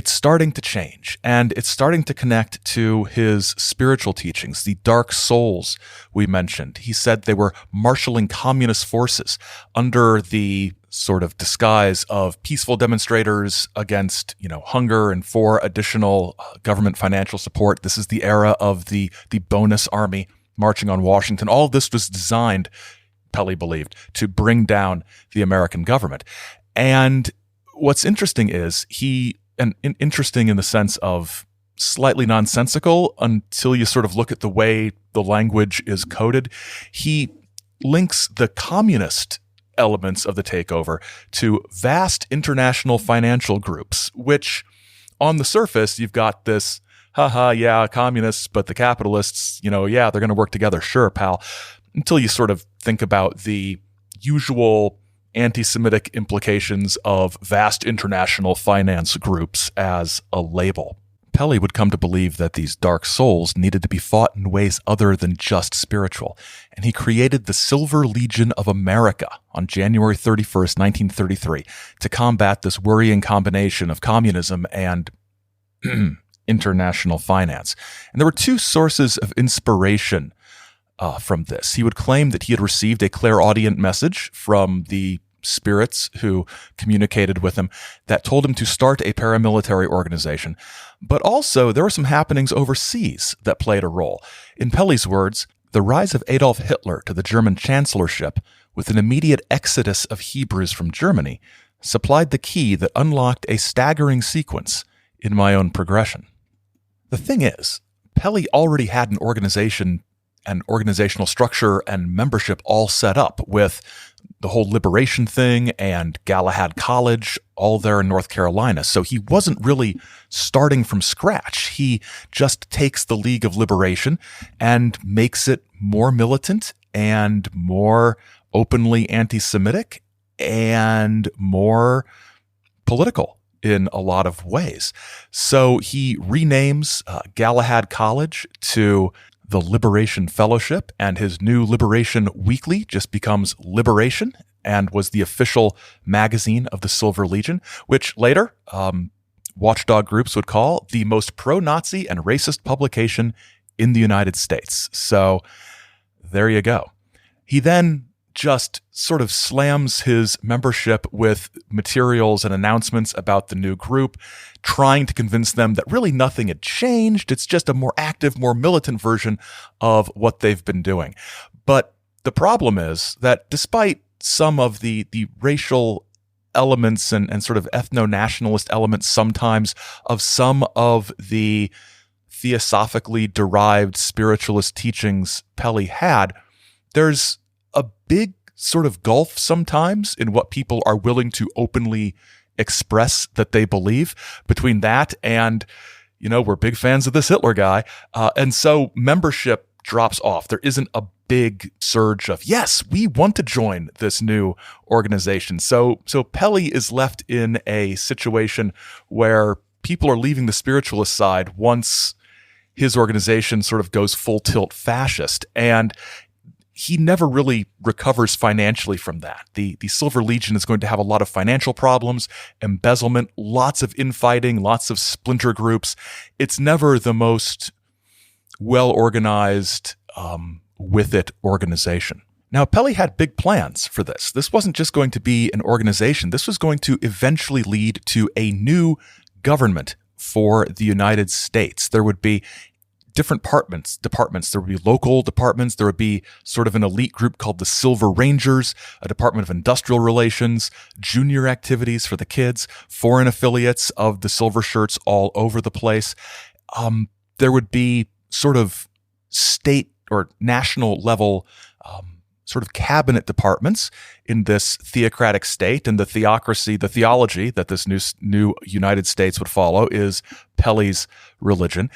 starting to change, and it's starting to connect to his spiritual teachings, the dark souls we mentioned. He said they were marshaling communist forces under the sort of disguise of peaceful demonstrators against, hunger and for additional government financial support. This is the era of the bonus army marching on Washington. All of this was designed, Pelley believed, to bring down the American government. And what's interesting is interesting in the sense of slightly nonsensical until you sort of look at the way the language is coded. He links the communist elements of the takeover to vast international financial groups, which on the surface, you've got this, yeah, communists, but the capitalists, yeah, they're going to work together. Sure, pal. Until you sort of think about the usual anti-Semitic implications of vast international finance groups as a label. Pelley would come to believe that these dark souls needed to be fought in ways other than just spiritual, and he created the Silver Legion of America on January 31st, 1933, to combat this worrying combination of communism and international finance. And there were 2 sources of inspiration from this. He would claim that he had received a clairaudient message from the spirits who communicated with him that told him to start a paramilitary organization. But also, there were some happenings overseas that played a role. In Pelley's words, the rise of Adolf Hitler to the German chancellorship, with an immediate exodus of Hebrews from Germany, supplied the key that unlocked a staggering sequence in my own progression. The thing is, Pelley already had an organization and organizational structure and membership all set up with the whole liberation thing and Galahad College, all there in North Carolina. So he wasn't really starting from scratch. He just takes the League of Liberation and makes it more militant and more openly anti-Semitic and more political in a lot of ways. So he renames Galahad College to the Liberation Fellowship, and his new Liberation Weekly just becomes Liberation and was the official magazine of the Silver Legion, which later watchdog groups would call the most pro-Nazi and racist publication in the United States. So there you go. He then just sort of slams his membership with materials and announcements about the new group, trying to convince them that really nothing had changed. It's just a more active, more militant version of what they've been doing. But the problem is that despite some of the racial elements and sort of ethno-nationalist elements sometimes of some of the theosophically derived spiritualist teachings Pelley had, there's a big sort of gulf sometimes in what people are willing to openly express that they believe between that and, we're big fans of this Hitler guy. And so membership drops off. There isn't a big surge of, yes, we want to join this new organization. So Pelley is left in a situation where people are leaving the spiritualist side once his organization sort of goes full tilt fascist. And he never really recovers financially from that. The Silver Legion is going to have a lot of financial problems, embezzlement, lots of infighting, lots of splinter groups. It's never the most well-organized, with it organization. Now, Pelley had big plans for this. This wasn't just going to be an organization. This was going to eventually lead to a new government for the United States. There would be different departments. There would be local departments. There would be sort of an elite group called the Silver Rangers, a Department of Industrial Relations, junior activities for the kids, foreign affiliates of the Silver Shirts all over the place. There would be sort of state or national level sort of cabinet departments in this theocratic state, and the theology that this new United States would follow is Pelley's religion.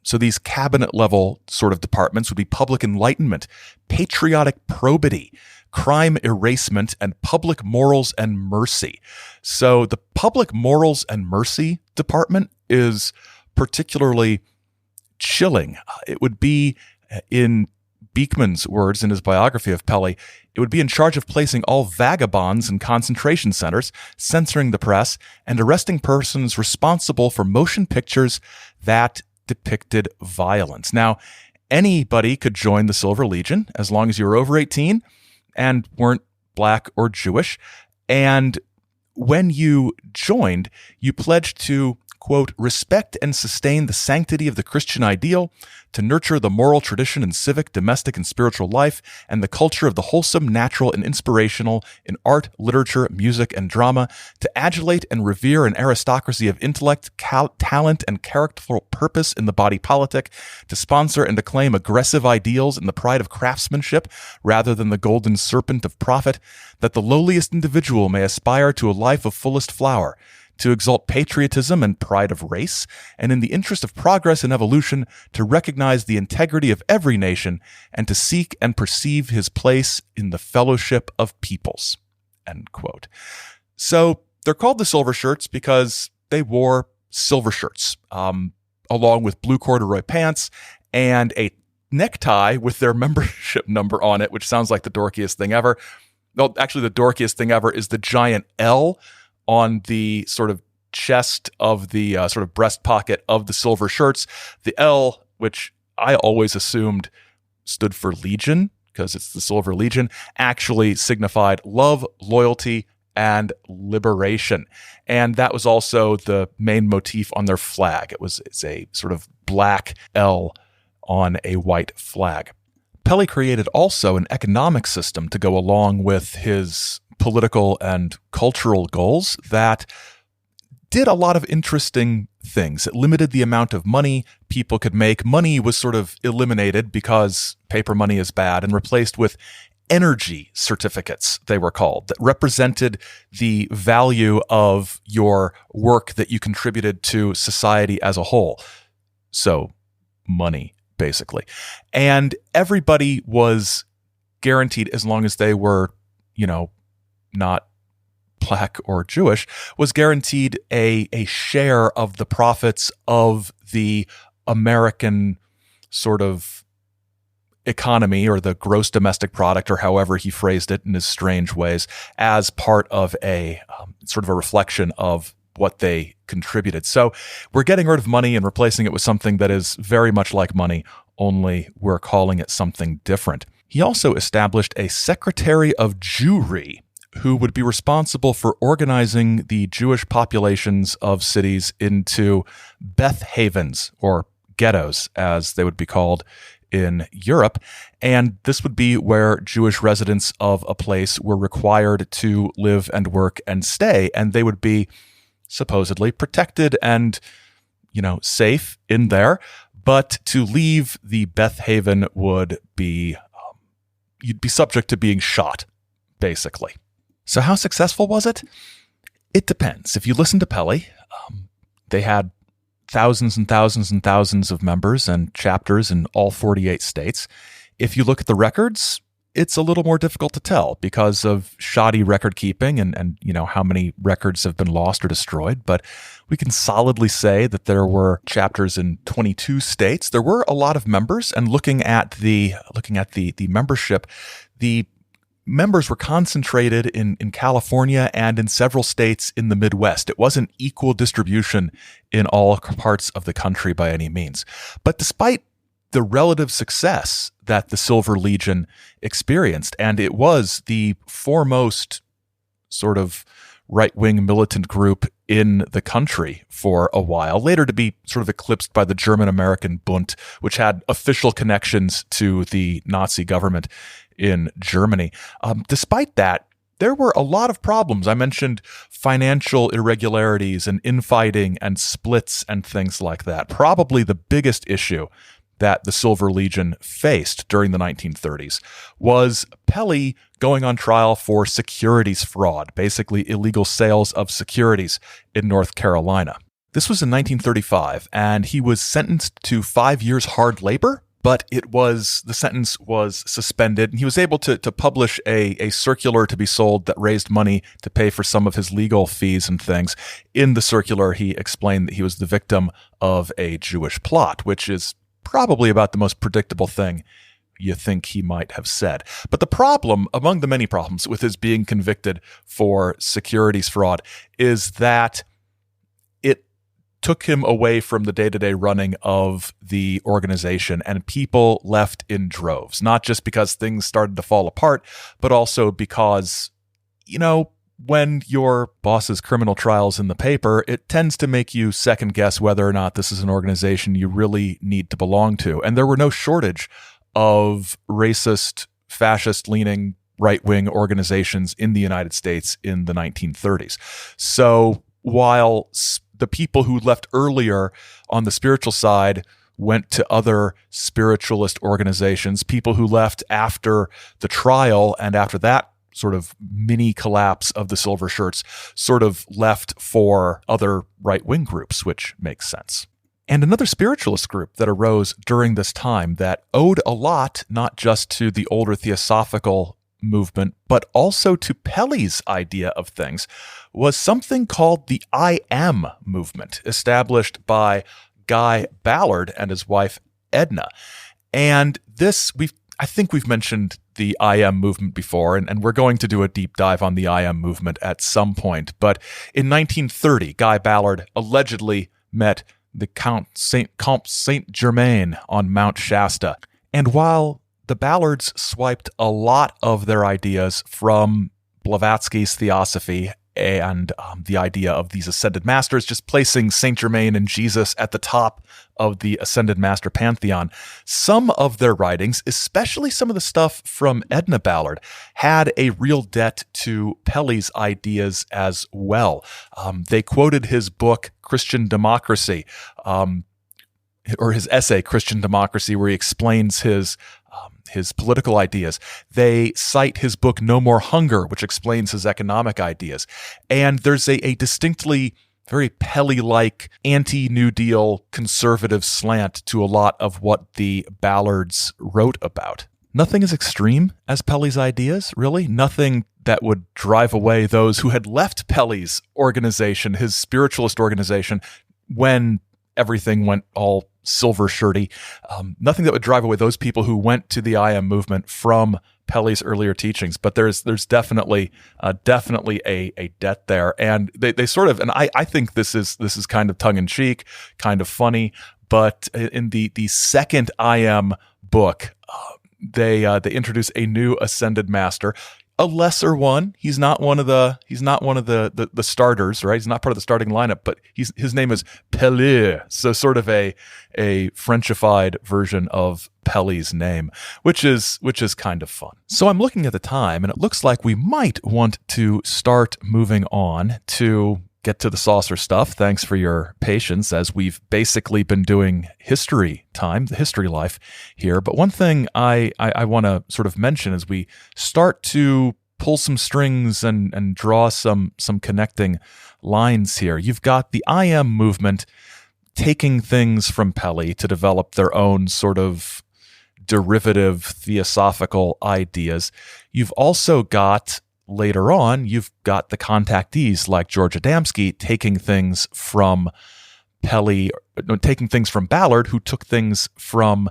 So these cabinet level sort of departments would be public enlightenment, patriotic probity, crime erasement, and public morals and mercy. So the public morals and mercy department is particularly chilling. It would be, in Beekman's words in his biography of Pelley, it would be in charge of placing all vagabonds in concentration centers, censoring the press, and arresting persons responsible for motion pictures that depicted violence. Now, anybody could join the Silver Legion as long as you were over 18 and weren't black or Jewish. And when you joined, you pledged to, quote, respect and sustain the sanctity of the Christian ideal, to nurture the moral tradition in civic, domestic, and spiritual life, and the culture of the wholesome, natural, and inspirational in art, literature, music, and drama, to adulate and revere an aristocracy of intellect, talent, and characterful purpose in the body politic, to sponsor and acclaim aggressive ideals in the pride of craftsmanship rather than the golden serpent of profit, that the lowliest individual may aspire to a life of fullest flower, to exalt patriotism and pride of race, and in the interest of progress and evolution, to recognize the integrity of every nation, and to seek and perceive his place in the fellowship of peoples. End quote. So they're called the Silver Shirts because they wore silver shirts, along with blue corduroy pants and a necktie with their membership number on it, which sounds like the dorkiest thing ever. Well, actually, the dorkiest thing ever is the giant L on the sort of chest of the sort of breast pocket of the Silver Shirts. The L, which I always assumed stood for Legion, because it's the Silver Legion, actually signified love, loyalty, and liberation. And that was also the main motif on their flag. It's a sort of black L on a white flag. Pelley created also an economic system to go along with his political and cultural goals that did a lot of interesting things. It limited the amount of money people could make. Money was sort of eliminated because paper money is bad and replaced with energy certificates, they were called, that represented the value of your work that you contributed to society as a whole. So money, basically. And everybody was guaranteed, as long as they were, not black or Jewish, was guaranteed a share of the profits of the American sort of economy, or the gross domestic product, or however he phrased it in his strange ways, as part of a sort of a reflection of what they contributed. So we're getting rid of money and replacing it with something that is very much like money, only we're calling it something different. He also established a Secretary of Jewry, who would be responsible for organizing the Jewish populations of cities into Beth Havens, or ghettos, as they would be called in Europe. And this would be where Jewish residents of a place were required to live and work and stay, and they would be supposedly protected and, safe in there. But to leave the Beth Haven would be, you'd be subject to being shot, basically. So how successful was it? It depends. If you listen to Pelley, they had thousands and thousands and thousands of members and chapters in all 48 states. If you look at the records, it's a little more difficult to tell because of shoddy record keeping and how many records have been lost or destroyed. But we can solidly say that there were chapters in 22 states. There were a lot of members, and looking at the membership, the members were concentrated in California and in several states in the Midwest. It wasn't equal distribution in all parts of the country by any means. But despite the relative success that the Silver Legion experienced, and it was the foremost sort of right-wing militant group in the country for a while, later to be sort of eclipsed by the German-American Bund, which had official connections to the Nazi government in Germany. Despite that, there were a lot of problems. I mentioned financial irregularities and infighting and splits and things like that. Probably the biggest issue that the Silver Legion faced during the 1930s was Pelley going on trial for securities fraud, basically illegal sales of securities in North Carolina. This was in 1935, and he was sentenced to 5 years hard labor, but the sentence was suspended, and he was able to publish a circular to be sold that raised money to pay for some of his legal fees and things. In the circular, he explained that he was the victim of a Jewish plot, which is probably about the most predictable thing you think he might have said. But the problem, among the many problems with his being convicted for securities fraud, is that it took him away from the day-to-day running of the organization, and people left in droves, not just because things started to fall apart, but also because, when your boss's criminal trial's in the paper, it tends to make you second guess whether or not this is an organization you really need to belong to. And there were no shortage of racist, fascist-leaning right-wing organizations in the United States in the 1930s. So while the people who left earlier on the spiritual side went to other spiritualist organizations, people who left after the trial and after that sort of mini collapse of the Silver Shirts sort of left for other right-wing groups, which makes sense. And another spiritualist group that arose during this time that owed a lot, not just to the older theosophical movement, but also to Pelley's idea of things, was something called the I Am movement, established by Guy Ballard and his wife Edna. And this, I think we've mentioned the I Am movement before, and we're going to do a deep dive on the I Am movement at some point. But in 1930, Guy Ballard allegedly met the Comte Saint-Germain on Mount Shasta. And while the Ballards swiped a lot of their ideas from Blavatsky's theosophy and the idea of these ascended masters, just placing Saint Germain and Jesus at the top of the ascended master pantheon, some of their writings, especially some of the stuff from Edna Ballard, had a real debt to Pelley's ideas as well. They quoted his book, Christian Democracy, or his essay, Christian Democracy, where he explains his political ideas. They cite his book, No More Hunger, which explains his economic ideas. And there's a distinctly very Pelley-like anti-New Deal conservative slant to a lot of what the Ballards wrote about. Nothing as extreme as Pelley's ideas, really. Nothing that would drive away those who had left Pelley's organization, his spiritualist organization, when everything went all silver shirty. Nothing that would drive away those people who went to the I Am movement from Pelley's earlier teachings. But there's definitely a debt there, and they sort of, and I think this is kind of tongue in cheek, kind of funny. But in the second I Am book, they introduce a new ascended master. A lesser one. He's not one of the starters, right? He's not part of the starting lineup, but his name is Pelley. So sort of a Frenchified version of Pelley's name, which is kind of fun. So I'm looking at the time, and it looks like we might want to start moving on to get to the saucer stuff. Thanks for your patience, as we've basically been doing history time, the history life here. But one thing I want to sort of mention as we start to pull some strings and draw some connecting lines here. You've got the I Am movement taking things from Pelley to develop their own sort of derivative theosophical ideas. You've also got, later on, you've got the contactees like George Adamski taking things from Pelley, taking things from Ballard, who took things from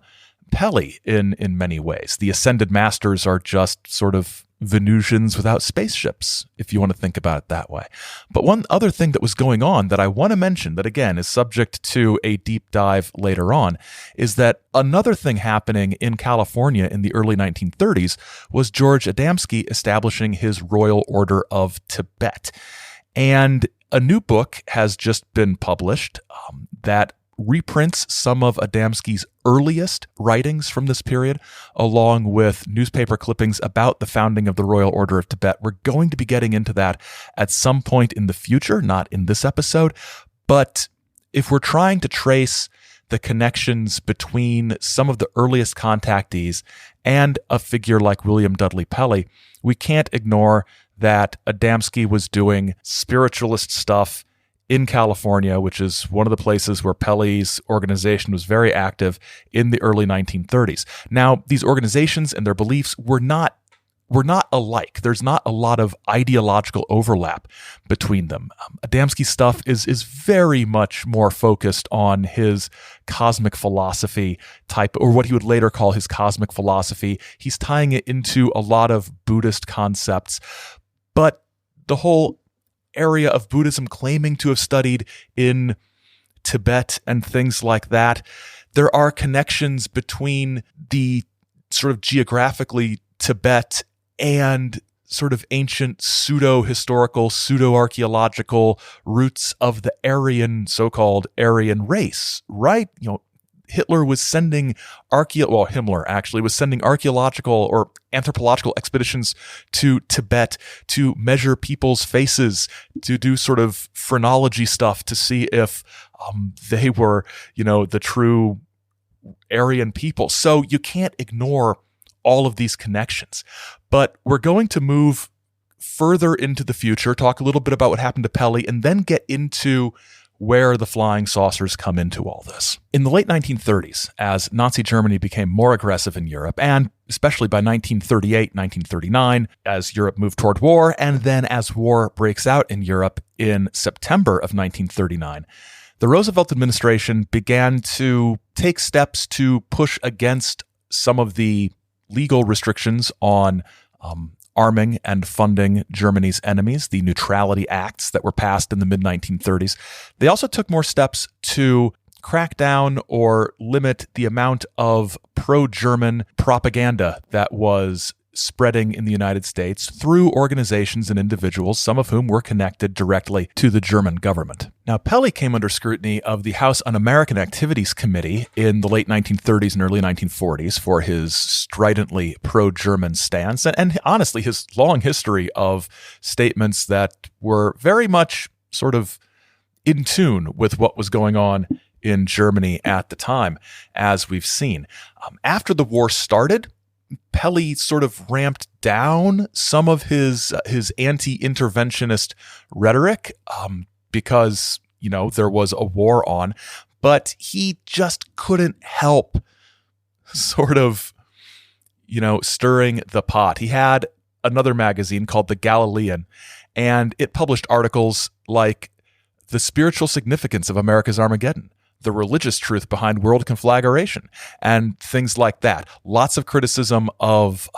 Pelley in many ways. The ascended masters are just sort of Venusians without spaceships, if you want to think about it that way. But one other thing that was going on that I want to mention, that again is subject to a deep dive later on, is that another thing happening in California in the early 1930s was George Adamski establishing his Royal Order of Tibet. And a new book has just been published that reprints some of Adamski's earliest writings from this period, along with newspaper clippings about the founding of the Royal Order of Tibet. We're going to be getting into that at some point in the future, not in this episode. But if we're trying to trace the connections between some of the earliest contactees and a figure like William Dudley Pelley, we can't ignore that Adamski was doing spiritualist stuff in California, which is one of the places where Pelley's organization was very active in the early 1930s. Now, these organizations and their beliefs were not alike. There's not a lot of ideological overlap between them. Adamski's stuff is very much more focused on his cosmic philosophy type, or what he would later call his cosmic philosophy. He's tying it into a lot of Buddhist concepts, but the whole area of Buddhism claiming to have studied in Tibet and things like that, there are connections between the sort of geographically Tibet and sort of ancient pseudo-historical, pseudo-archaeological roots of the Aryan, so-called Aryan race, right? You know, Hitler was sending Himmler actually was sending archaeological or anthropological expeditions to Tibet to measure people's faces, to do sort of phrenology stuff to see if they were, the true Aryan people. So you can't ignore all of these connections. But we're going to move further into the future, talk a little bit about what happened to Pelley, and then get into where the flying saucers come into all this. In the late 1930s, as Nazi Germany became more aggressive in Europe, and especially by 1938, 1939, as Europe moved toward war, and then as war breaks out in Europe in September of 1939, the Roosevelt administration began to take steps to push against some of the legal restrictions on arming and funding Germany's enemies, the Neutrality Acts that were passed in the mid-1930s. They also took more steps to crack down or limit the amount of pro-German propaganda that was spreading in the United States through organizations and individuals, some of whom were connected directly to the German government. Now, Pelley came under scrutiny of the House Un-American Activities Committee in the late 1930s and early 1940s for his stridently pro-German stance, and honestly, his long history of statements that were very much sort of in tune with what was going on in Germany at the time, as we've seen. After the war started, Pelley sort of ramped down some of his anti-interventionist rhetoric because, there was a war on, but he just couldn't help sort of, stirring the pot. He had another magazine called The Galilean, and it published articles like The Spiritual Significance of America's Armageddon, The Religious Truth Behind World Conflagration, and things like that. Lots of criticism of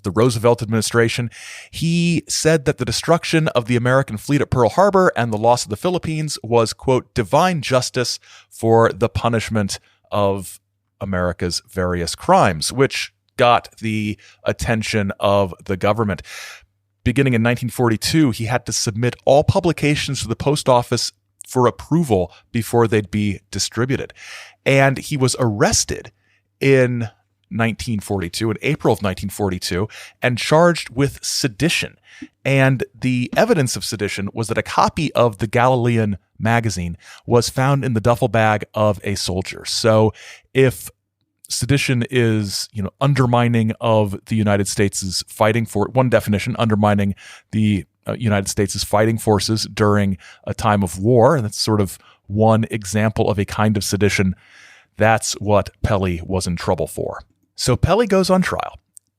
the Roosevelt administration. He said that the destruction of the American fleet at Pearl Harbor and the loss of the Philippines was, quote, divine justice for the punishment of America's various crimes, which got the attention of the government. Beginning in 1942, he had to submit all publications to the post office for approval before they'd be distributed. And he was arrested in 1942, in April of 1942, and charged with sedition. And the evidence of sedition was that a copy of the Galilean magazine was found in the duffel bag of a soldier. So if sedition is, undermining of the United States' fighting for one definition, undermining the United States' fighting forces during a time of war, and that's sort of one example of a kind of sedition. That's what Pelley was in trouble for. So Pelley goes on trial,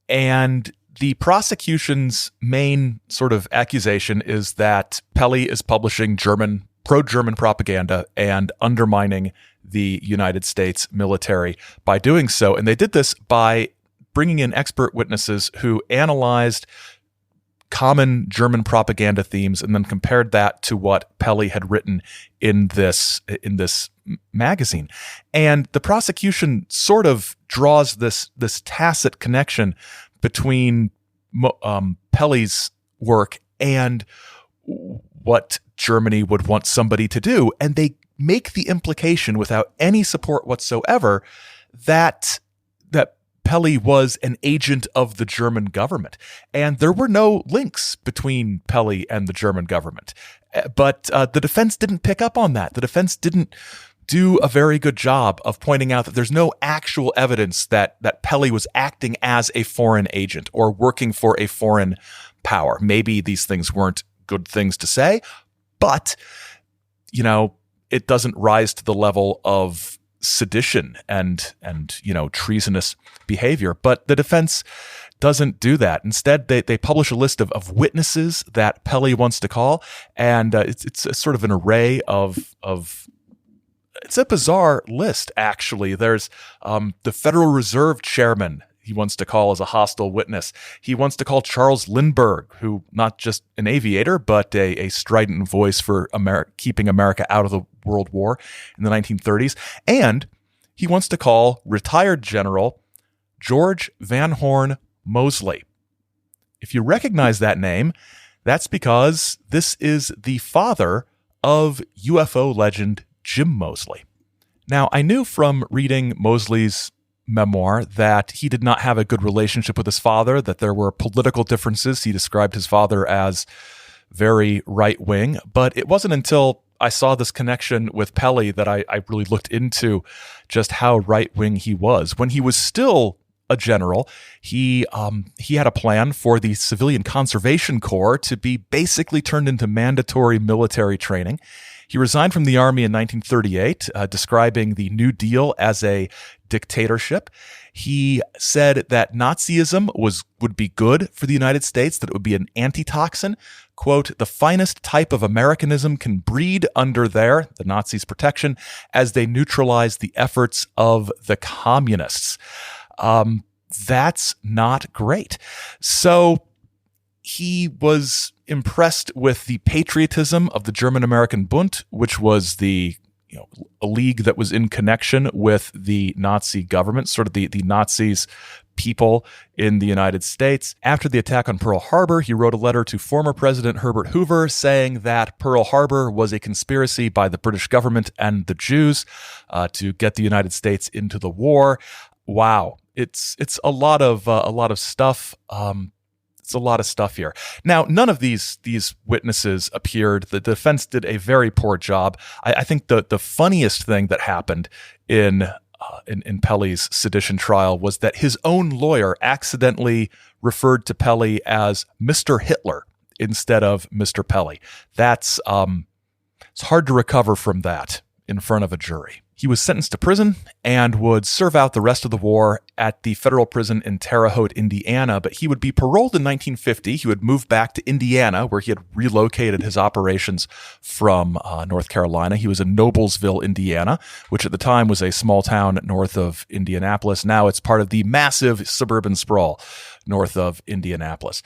and the prosecution's main sort of accusation is that Pelley is publishing pro-German propaganda and undermining the United States military by doing so. And they did this by bringing in expert witnesses who analyzed common German propaganda themes and then compared that to what Pelley had written in this magazine. And the prosecution sort of draws this tacit connection between Pelley's work and what Germany would want somebody to do. And they make the implication without any support whatsoever that Pelley was an agent of the German government. And there were no links between Pelley and the German government. But the defense didn't pick up on that. The defense didn't do a very good job of pointing out that there's no actual evidence that Pelley was acting as a foreign agent or working for a foreign power. Maybe these things weren't good things to say, but, it doesn't rise to the level of sedition and treasonous behavior. But the defense doesn't do that. Instead, they publish a list of witnesses that Pelley wants to call, and it's a sort of an array of it's a bizarre list, actually. There's the Federal Reserve chairman he wants to call as a hostile witness. He wants to call Charles Lindbergh, who not just an aviator, but a strident voice for keeping America out of the World War in the 1930s. And he wants to call retired General George Van Horn Moseley. If you recognize that name, that's because this is the father of UFO legend Jim Moseley. Now, I knew from reading Moseley's memoir that he did not have a good relationship with his father, that there were political differences. He described his father as very right-wing, but it wasn't until I saw this connection with Pelley that I really looked into just how right-wing he was. When he was still a general, he had a plan for the Civilian Conservation Corps to be basically turned into mandatory military training. He resigned from the army in 1938, describing the New Deal as a dictatorship. He said that Nazism would be good for the United States, that it would be an antitoxin. Quote, the finest type of Americanism can breed under the Nazis' protection as they neutralize the efforts of the communists. That's not great. So he was impressed with the patriotism of the German-American Bund, which was a league that was in connection with the Nazi government, sort of the Nazis' people in the United States. After the attack on Pearl Harbor, he wrote a letter to former President Herbert Hoover saying that Pearl Harbor was a conspiracy by the British government and the Jews to get the United States into the war. Wow, it's a lot of stuff. It's a lot of stuff here. Now, none of these witnesses appeared. The defense did a very poor job. I think the funniest thing that happened in Pelley's sedition trial was that his own lawyer accidentally referred to Pelley as Mr. Hitler instead of Mr. Pelley. It's hard to recover from that in front of a jury. He was sentenced to prison and would serve out the rest of the war at the federal prison in Terre Haute, Indiana, but he would be paroled in 1950. He would move back to Indiana, where he had relocated his operations from North Carolina. He was in Noblesville, Indiana, which at the time was a small town north of Indianapolis. Now it's part of the massive suburban sprawl north of Indianapolis.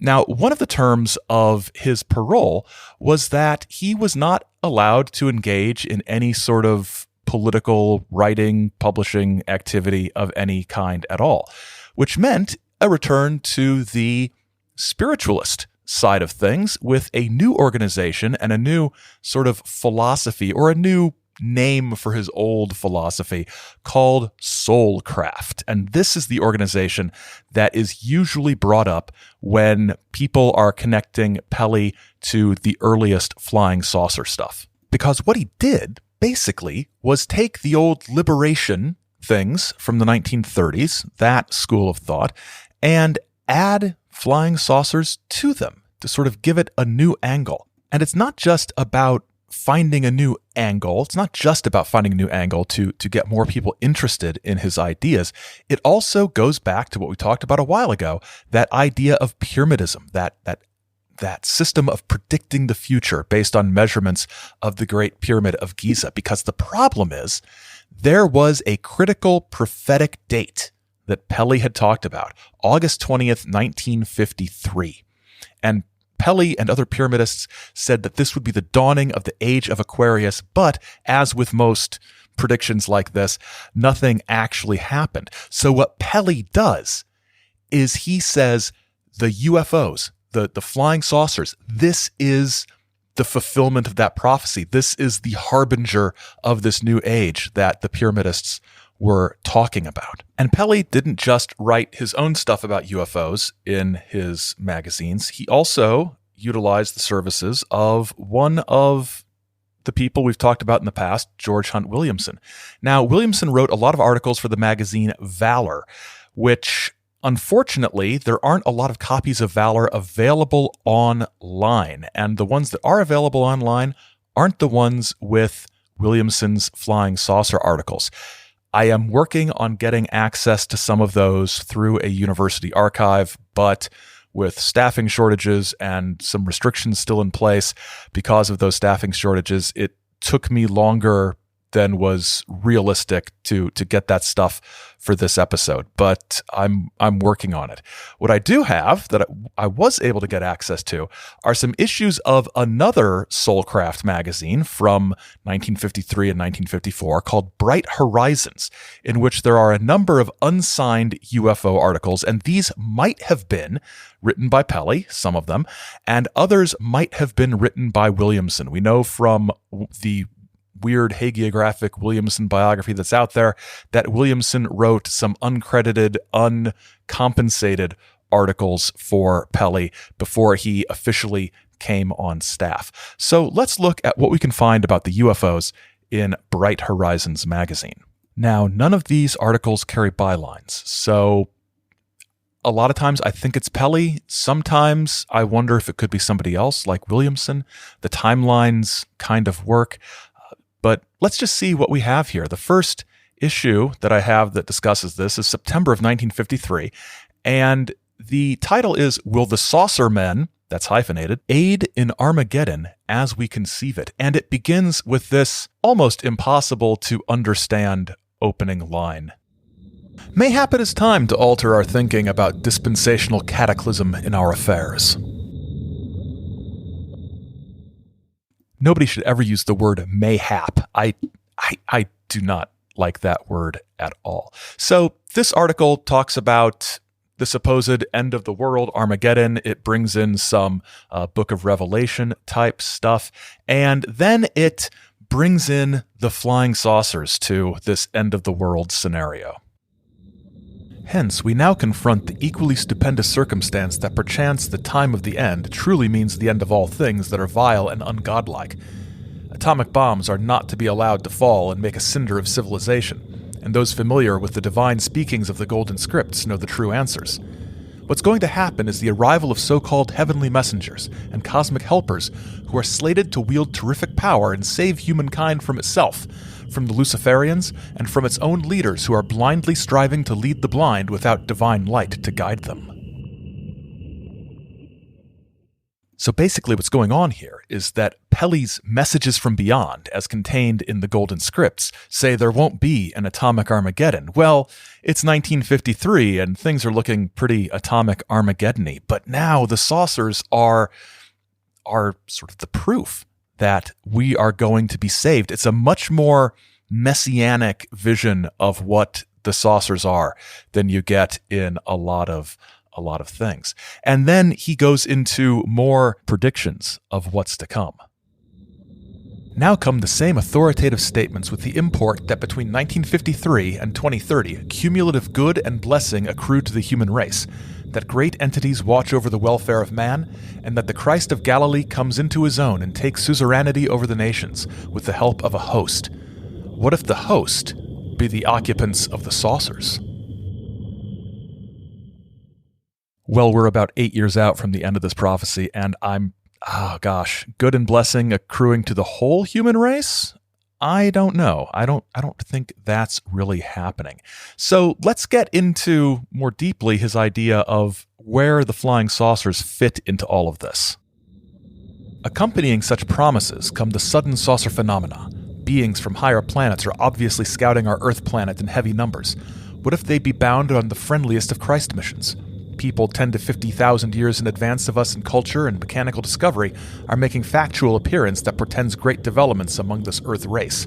Now, one of the terms of his parole was that he was not allowed to engage in any sort of political writing, publishing activity of any kind at all, which meant a return to the spiritualist side of things with a new organization and a new sort of philosophy, or a new name for his old philosophy called Soulcraft. And this is the organization that is usually brought up when people are connecting Pelley to the earliest flying saucer stuff. Because what he did, basically, was take the old liberation things from the 1930s, that school of thought, and add flying saucers to them to sort of give it a new angle. And it's not just about finding a new angle. It's not just about finding a new angle to get more people interested in his ideas. It also goes back to what we talked about a while ago, that idea of pyramidism, that system of predicting the future based on measurements of the Great Pyramid of Giza. Because the problem is, there was a critical prophetic date that Pelley had talked about, August 20th, 1953. And Pelley and other pyramidists said that this would be the dawning of the age of Aquarius, but as with most predictions like this, nothing actually happened. So what Pelley does is he says the UFOs, the flying saucers, this is the fulfillment of that prophecy. This is the harbinger of this new age that the pyramidists were talking about. And Pelley didn't just write his own stuff about UFOs in his magazines. He also utilized the services of one of the people we've talked about in the past, George Hunt Williamson. Now, Williamson wrote a lot of articles for the magazine Valor, which unfortunately, there aren't a lot of copies of Valor available online. And the ones that are available online aren't the ones with Williamson's flying saucer articles. I am working on getting access to some of those through a university archive, but with staffing shortages and some restrictions still in place because of those staffing shortages, it took me longer than was realistic to get that stuff for this episode, but I'm working on it. What I do have that I was able to get access to are some issues of another Soulcraft magazine from 1953 and 1954 called Bright Horizons, in which there are a number of unsigned UFO articles, and these might have been written by Pelley, some of them, and others might have been written by Williamson. We know from the weird hagiographic Williamson biography that's out there that Williamson wrote some uncredited, uncompensated articles for Pelley before he officially came on staff. So let's look at what we can find about the UFOs in Bright Horizons magazine. Now, none of these articles carry bylines, so a lot of times I think it's Pelley. Sometimes I wonder if it could be somebody else like Williamson. The timelines kind of work. But let's just see what we have here. The first issue that I have that discusses this is September of 1953, and the title is, Will the Saucer Men, that's hyphenated, Aid in Armageddon as We Conceive It? And it begins with this almost impossible to understand opening line. Mayhap it is time to alter our thinking about dispensational cataclysm in our affairs. Nobody should ever use the word mayhap. I do not like that word at all. So this article talks about the supposed end of the world, Armageddon. It brings in some Book of Revelation type stuff. And then it brings in the flying saucers to this end of the world scenario. Hence, we now confront the equally stupendous circumstance that perchance the time of the end truly means the end of all things that are vile and ungodlike. Atomic bombs are not to be allowed to fall and make a cinder of civilization, and those familiar with the divine speakings of the golden scripts know the true answers. What's going to happen is the arrival of so-called heavenly messengers and cosmic helpers who are slated to wield terrific power and save humankind from itself, from the Luciferians, and from its own leaders who are blindly striving to lead the blind without divine light to guide them. So basically what's going on here is that Pelley's messages from beyond, as contained in the Golden Scripts, say there won't be an atomic Armageddon. Well, it's 1953 and things are looking pretty atomic Armageddon-y, but now the saucers are sort of the proof that we are going to be saved. It's a much more messianic vision of what the saucers are than you get in a lot of things. And then he goes into more predictions of what's to come. Now come the same authoritative statements with the import that between 1953 and 2030, cumulative good and blessing accrue to the human race, that great entities watch over the welfare of man, and that the Christ of Galilee comes into his own and takes suzerainty over the nations with the help of a host. What if the host be the occupants of the saucers? Well, we're about 8 years out from the end of this prophecy, and good and blessing accruing to the whole human race? I don't know. I don't think that's really happening. So let's get into more deeply his idea of where the flying saucers fit into all of this. Accompanying such promises come the sudden saucer phenomena. Beings from higher planets are obviously scouting our Earth planet in heavy numbers. What if they be bound on the friendliest of Christ missions? People 10 to 50,000 years in advance of us in culture and mechanical discovery are making factual appearance that portends great developments among this Earth race.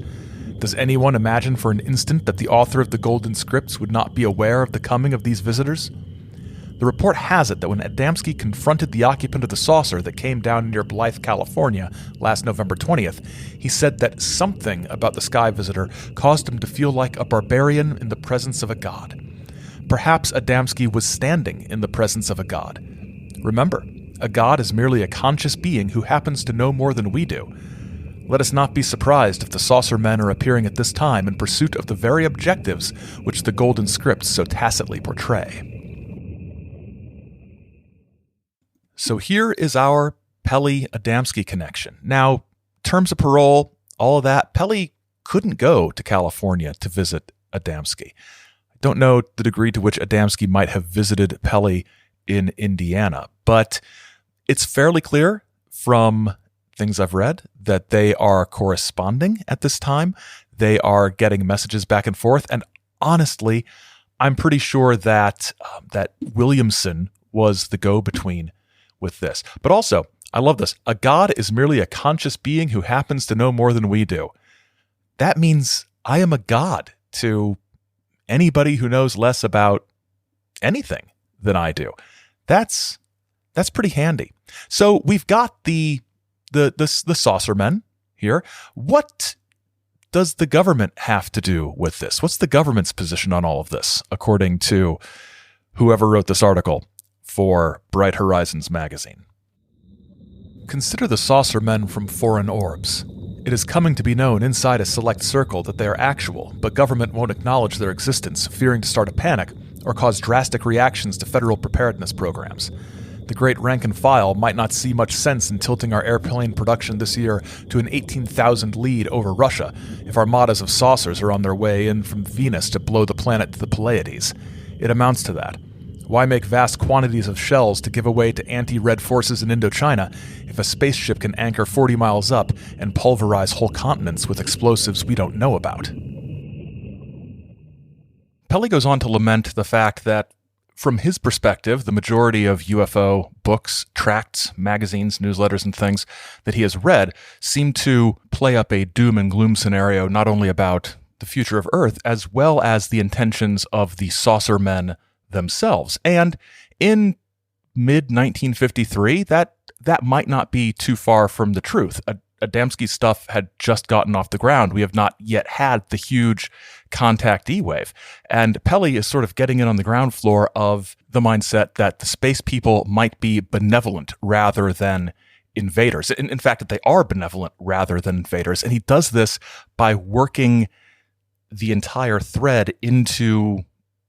Does anyone imagine for an instant that the author of the Golden Scripts would not be aware of the coming of these visitors? The report has it that when Adamski confronted the occupant of the saucer that came down near Blythe, California, last November 20th, he said that something about the sky visitor caused him to feel like a barbarian in the presence of a god. Perhaps Adamski was standing in the presence of a god. Remember, a god is merely a conscious being who happens to know more than we do. Let us not be surprised if the saucer men are appearing at this time in pursuit of the very objectives which the Golden Scripts so tacitly portray. So here is our Pelley-Adamski connection. Now, terms of parole, all of that, Pelley couldn't go to California to visit Adamski. Don't know the degree to which Adamski might have visited Pelley in Indiana, but it's fairly clear from things I've read that they are corresponding at this time. They are getting messages back and forth, and honestly, I'm pretty sure that that Williamson was the go-between with this. But also, I love this. A god is merely a conscious being who happens to know more than we do. That means I am a god to anybody who knows less about anything than I do. That's pretty handy. So we've got the saucer men here. What does the government have to do with this? What's the government's position on all of this, according to whoever wrote this article for Bright Horizons magazine? Consider the saucer men from foreign orbs. It is coming to be known inside a select circle that they are actual, but government won't acknowledge their existence, fearing to start a panic or cause drastic reactions to federal preparedness programs. The great rank and file might not see much sense in tilting our airplane production this year to an 18,000 lead over Russia if armadas of saucers are on their way in from Venus to blow the planet to the Pleiades. It amounts to that. Why make vast quantities of shells to give away to anti-Red forces in Indochina if a spaceship can anchor 40 miles up and pulverize whole continents with explosives we don't know about? Pelley goes on to lament the fact that, from his perspective, the majority of UFO books, tracts, magazines, newsletters, and things that he has read seem to play up a doom and gloom scenario not only about the future of Earth, as well as the intentions of the saucer men themselves. And in mid-1953, that might not be too far from the truth. Adamski's stuff had just gotten off the ground. We have not yet had the huge contactee wave. And Pelley is sort of getting in on the ground floor of the mindset that the space people might be benevolent rather than invaders. In fact, that they are benevolent rather than invaders. And he does this by working the entire thread into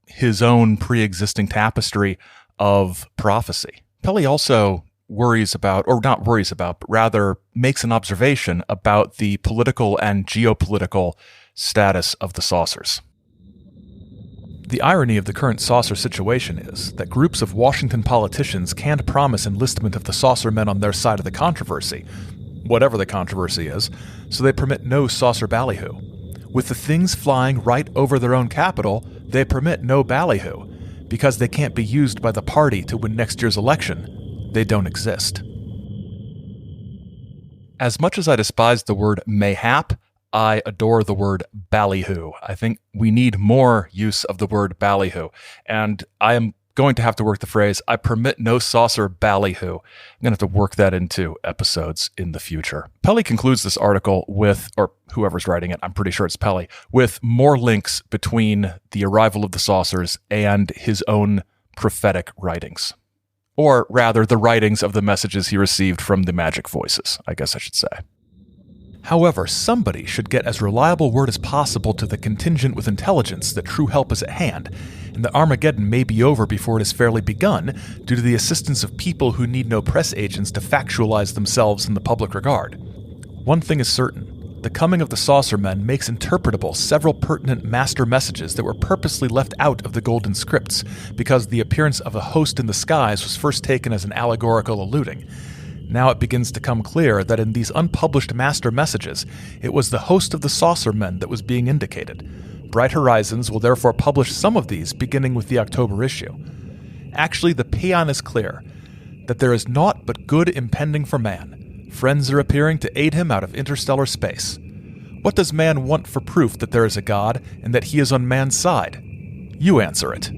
his own pre-existing tapestry of prophecy. Pelley also but rather makes an observation about the political and geopolitical status of the saucers. The irony of the current saucer situation is that groups of Washington politicians can't promise enlistment of the saucer men on their side of the controversy, whatever the controversy is, so they permit no saucer ballyhoo. With the things flying right over their own capital, they permit no ballyhoo. Because they can't be used by the party to win next year's election, they don't exist. As much as I despise the word mayhap, I adore the word ballyhoo. I think we need more use of the word ballyhoo. And I am going to have to work the phrase, I permit no saucer ballyhoo. I'm going to have to work that into episodes in the future. Pelley concludes this article with, or whoever's writing it, I'm pretty sure it's Pelley, with more links between the arrival of the saucers and his own prophetic writings. Or rather, the writings of the messages he received from the magic voices, I guess I should say. However, somebody should get as reliable word as possible to the contingent with intelligence that true help is at hand, and that Armageddon may be over before it has fairly begun, due to the assistance of people who need no press agents to factualize themselves in the public regard. One thing is certain. The coming of the saucer men makes interpretable several pertinent master messages that were purposely left out of the golden scripts, because the appearance of a host in the skies was first taken as an allegorical alluding. Now it begins to come clear that in these unpublished master messages, it was the host of the saucer men that was being indicated. Bright Horizons will therefore publish some of these beginning with the October issue. Actually, the paean is clear, that there is naught but good impending for man. Friends are appearing to aid him out of interstellar space. What does man want for proof that there is a God and that he is on man's side? You answer it.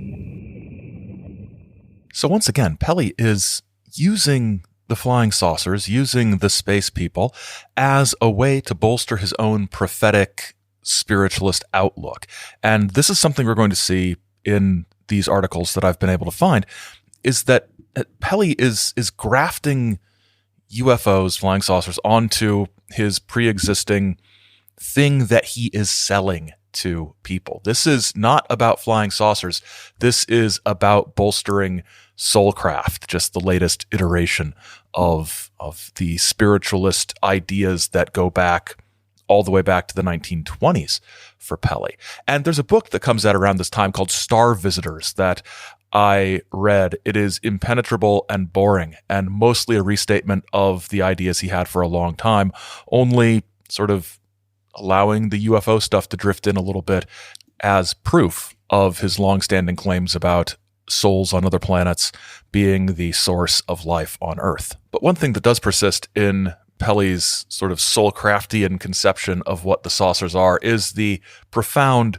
So once again, Pelley is using the flying saucers, using the space people as a way to bolster his own prophetic spiritualist outlook. And this is something we're going to see in these articles that I've been able to find, is that Pelley is grafting UFOs, flying saucers, onto his pre-existing thing that he is selling to people. This is not about flying saucers. This is about bolstering soulcraft, just the latest iteration of the spiritualist ideas that go back all the way back to the 1920s for Pelley. And there's a book that comes out around this time called Star Visitors that I read. It is impenetrable and boring and mostly a restatement of the ideas he had for a long time, only sort of allowing the UFO stuff to drift in a little bit as proof of his long-standing claims about souls on other planets being the source of life on Earth. But one thing that does persist in Pelley's sort of Soulcraftian conception of what the saucers are is the profound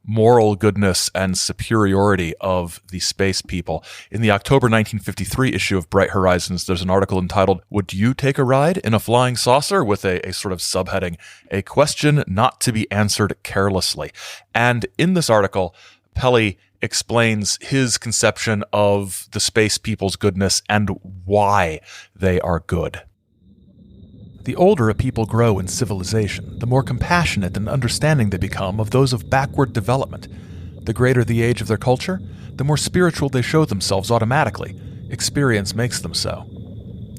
moral goodness and superiority of the space people. In the October 1953 issue of Bright Horizons, there's an article entitled, "Would You Take a Ride in a Flying Saucer?" with a sort of subheading, "A Question Not to Be Answered Carelessly." And in this article, Pelley explains his conception of the space people's goodness and why they are good. The older a people grow in civilization, the more compassionate and understanding they become of those of backward development. The greater the age of their culture, the more spiritual they show themselves automatically. Experience makes them so.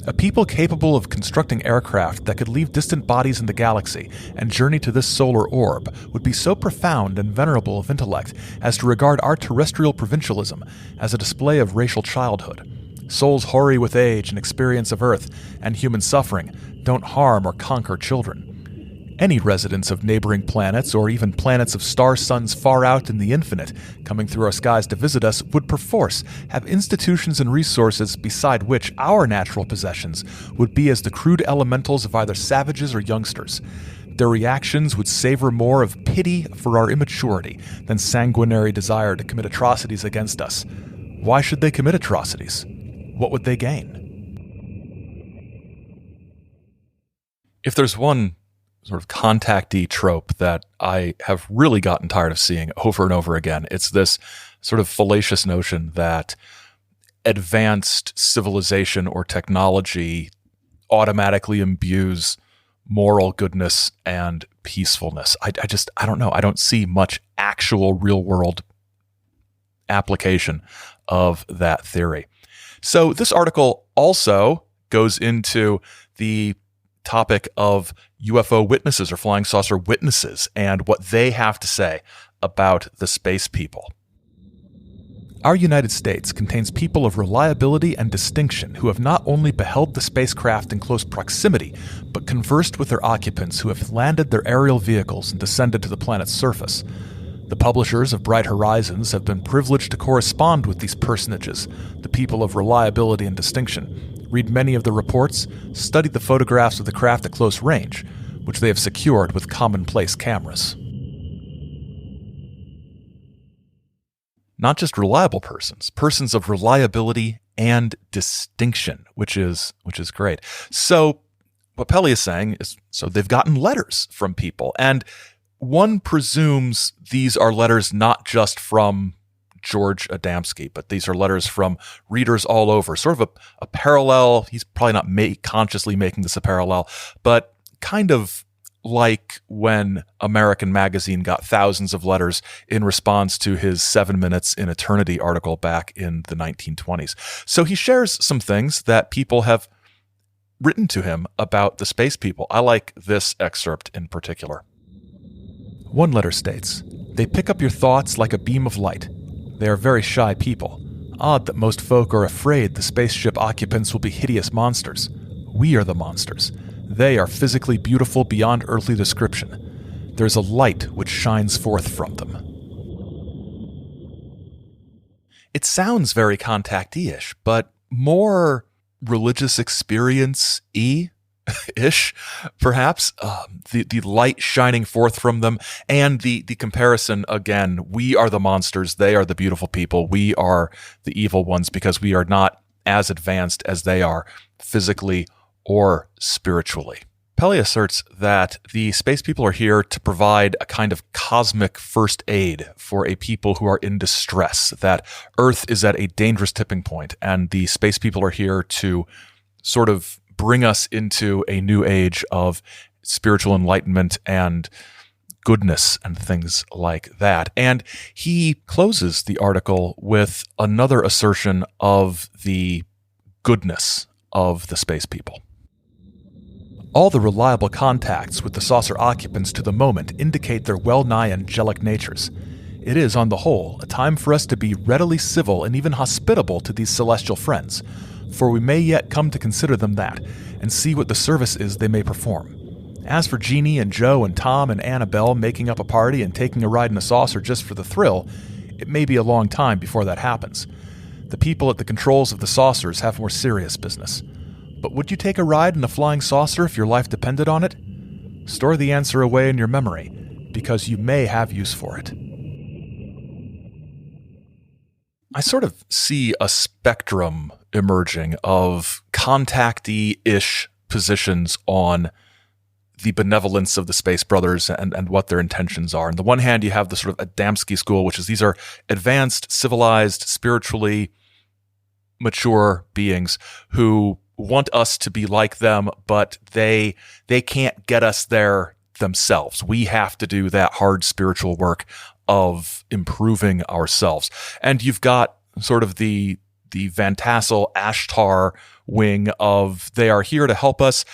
A people capable of constructing aircraft that could leave distant bodies in the galaxy and journey to this solar orb would be so profound and venerable of intellect as to regard our terrestrial provincialism as a display of racial childhood. Souls hoary with age and experience of Earth and human suffering don't harm or conquer children. Any residents of neighboring planets, or even planets of star-suns far out in the infinite, coming through our skies to visit us, would perforce have institutions and resources beside which our natural possessions would be as the crude elementals of either savages or youngsters. Their reactions would savor more of pity for our immaturity than sanguinary desire to commit atrocities against us. Why should they commit atrocities? What would they gain? If there's one sort of contactee trope that I have really gotten tired of seeing over and over again, it's this sort of fallacious notion that advanced civilization or technology automatically imbues moral goodness and peacefulness. I don't know. I don't see much actual real world application of that theory. So this article also goes into the topic of UFO witnesses or flying saucer witnesses and what they have to say about the space people. Our United States contains people of reliability and distinction who have not only beheld the spacecraft in close proximity, but conversed with their occupants who have landed their aerial vehicles and descended to the planet's surface. The publishers of Bright Horizons have been privileged to correspond with these personages, the people of reliability and distinction, read many of the reports, study the photographs of the craft at close range, which they have secured with commonplace cameras. not just reliable persons of reliability and distinction, which is great. So what Pelley is saying is, so they've gotten letters from people, and one presumes these are letters not just from George Adamski, but these are letters from readers all over, sort of a parallel. He's probably not consciously making this a parallel, but kind of like when American Magazine got thousands of letters in response to his 7 Minutes in Eternity article back in the 1920s. So he shares some things that people have written to him about the space people. I like this excerpt in particular. One letter states, "They pick up your thoughts like a beam of light. They are very shy people. Odd that most folk are afraid the spaceship occupants will be hideous monsters. We are the monsters. They are physically beautiful beyond earthly description. There's a light which shines forth from them." It sounds very contactee-ish, but more religious experience-y ish, perhaps, the light shining forth from them, and the comparison again. We are the monsters; they are the beautiful people. We are the evil ones because we are not as advanced as they are, physically or spiritually. Pelley asserts that the space people are here to provide a kind of cosmic first aid for a people who are in distress. That Earth is at a dangerous tipping point, and the space people are here to sort of bring us into a new age of spiritual enlightenment and goodness and things like that. And he closes the article with another assertion of the goodness of the space people. All the reliable contacts with the saucer occupants to the moment indicate their well-nigh angelic natures. It is, on the whole, a time for us to be readily civil and even hospitable to these celestial friends, for we may yet come to consider them that, and see what the service is they may perform. As for Jeannie and Joe and Tom and Annabelle making up a party and taking a ride in a saucer just for the thrill, it may be a long time before that happens. The people at the controls of the saucers have more serious business. But would you take a ride in a flying saucer if your life depended on it? Store the answer away in your memory, because you may have use for it. I sort of see a spectrum emerging of contactee-ish positions on the benevolence of the Space Brothers and what their intentions are. On the one hand, you have the sort of Adamski school, which is these are advanced, civilized, spiritually mature beings who want us to be like them, but they can't get us there themselves. We have to do that hard spiritual work of improving ourselves. And you've got sort of the Van Tassel, Ashtar wing of they are here to help us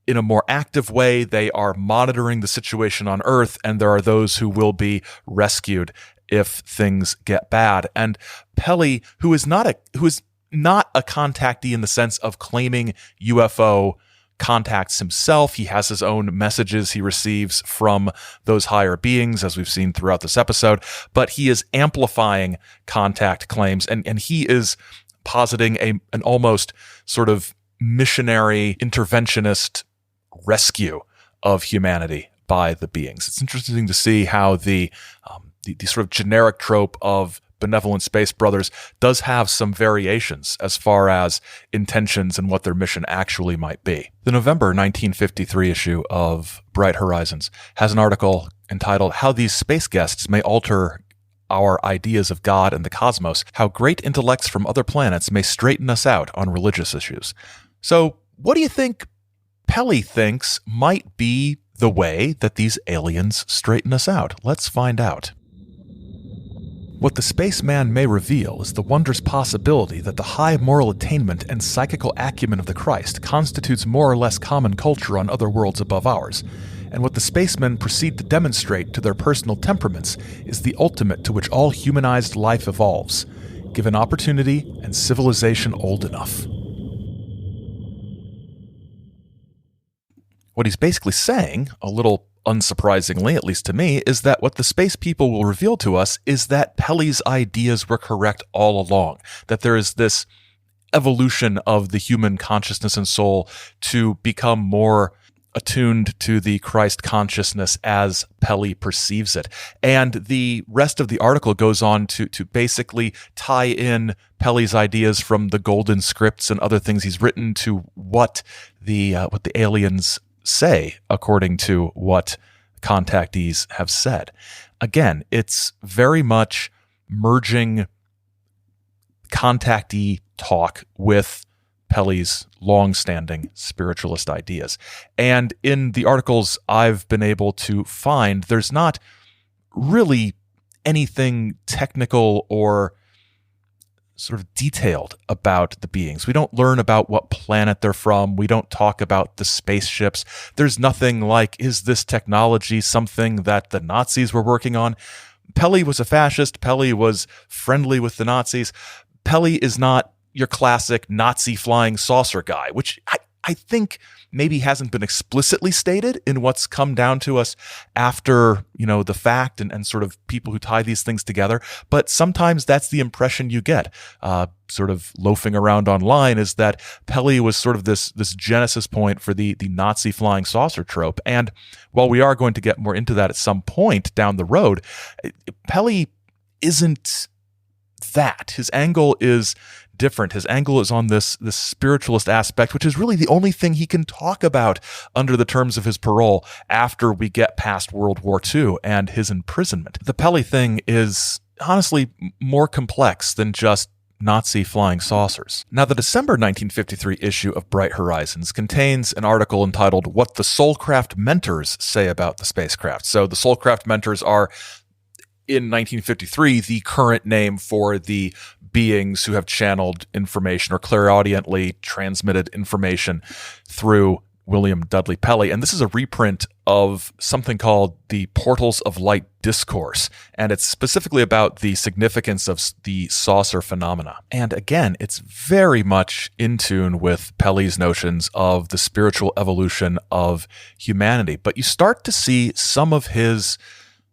in a more active way. They are monitoring the situation on Earth, and there are those who will be rescued if things get bad. And Pelley, who is not a contactee in the sense of claiming UFO contacts himself. He has his own messages he receives from those higher beings, as we've seen throughout this episode, but he is amplifying contact claims, and he is positing an almost sort of missionary interventionist rescue of humanity by the beings. It's interesting to see how the sort of generic trope of benevolent space brothers does have some variations as far as intentions and what their mission actually might be. The November 1953 issue of Bright Horizons has an article entitled "How These Space Guests May Alter Our Ideas of God and the Cosmos, How Great Intellects from Other Planets May Straighten Us Out on Religious Issues." So what do you think Pelley thinks might be the way that these aliens straighten us out? Let's find out. What the spaceman may reveal is the wondrous possibility that the high moral attainment and psychical acumen of the Christ constitutes more or less common culture on other worlds above ours, and what the spacemen proceed to demonstrate to their personal temperaments is the ultimate to which all humanized life evolves, given opportunity and civilization old enough. What he's basically saying, a little unsurprisingly, at least to me, is that what the space people will reveal to us is that Pelley's ideas were correct all along, that there is this evolution of the human consciousness and soul to become more attuned to the Christ consciousness as Pelley perceives it. And the rest of the article goes on to basically tie in Pelley's ideas from the Golden Scripts and other things he's written to what the aliens say, according to what contactees have said. Again, it's very much merging contactee talk with Pelley's long-standing spiritualist ideas. And in the articles I've been able to find, there's not really anything technical or sort of detailed about the beings. We don't learn about what planet they're from. We don't talk about the spaceships. There's nothing like, is this technology something that the Nazis were working on? Pelley was a fascist. Pelley was friendly with the Nazis. Pelley is not your classic Nazi flying saucer guy, which I think maybe hasn't been explicitly stated in what's come down to us after, the fact and sort of people who tie these things together. But sometimes that's the impression you get, sort of loafing around online, is that Pelley was sort of this genesis point for the Nazi flying saucer trope. And while we are going to get more into that at some point down the road, Pelley isn't that. His angle is different. His angle is on this spiritualist aspect, which is really the only thing he can talk about under the terms of his parole after we get past World War II and his imprisonment. The Pelley thing is honestly more complex than just Nazi flying saucers. Now, the December 1953 issue of Bright Horizons contains an article entitled "What the Soulcraft Mentors Say About the Spacecraft." So the Soulcraft Mentors are, in 1953, the current name for the beings who have channeled information or clairaudiently transmitted information through William Dudley Pelley. And this is a reprint of something called the Portals of Light Discourse. And it's specifically about the significance of the saucer phenomena. And again, it's very much in tune with Pelley's notions of the spiritual evolution of humanity. But you start to see some of his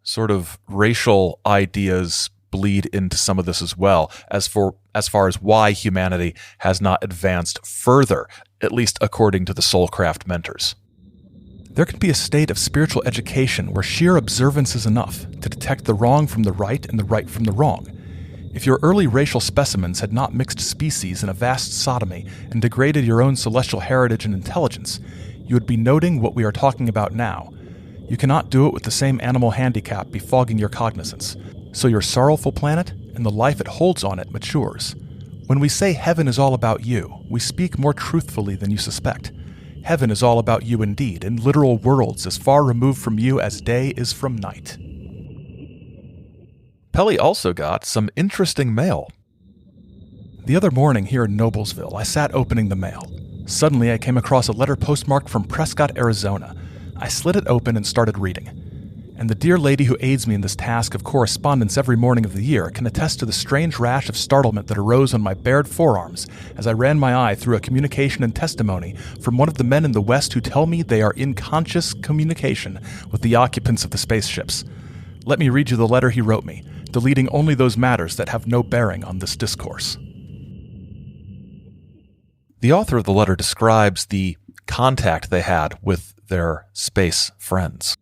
sort of racial ideas bleed into some of this as well, as far as why humanity has not advanced further, at least according to the Soulcraft mentors. There can be a state of spiritual education where sheer observance is enough to detect the wrong from the right and the right from the wrong. If your early racial specimens had not mixed species in a vast sodomy and degraded your own celestial heritage and intelligence, you would be noting what we are talking about now. You cannot do it with the same animal handicap befogging your cognizance. So your sorrowful planet and the life it holds on it matures. When we say heaven is all about you, we speak more truthfully than you suspect. Heaven is all about you indeed, in literal worlds as far removed from you as day is from night. Pelley also got some interesting mail. The other morning here in Noblesville, I sat opening the mail. Suddenly I came across a letter postmarked from Prescott, Arizona. I slid it open and started reading. And the dear lady who aids me in this task of correspondence every morning of the year can attest to the strange rash of startlement that arose on my bared forearms as I ran my eye through a communication and testimony from one of the men in the West who tell me they are in conscious communication with the occupants of the spaceships. Let me read you the letter he wrote me, deleting only those matters that have no bearing on this discourse. The author of the letter describes the contact they had with their space friends.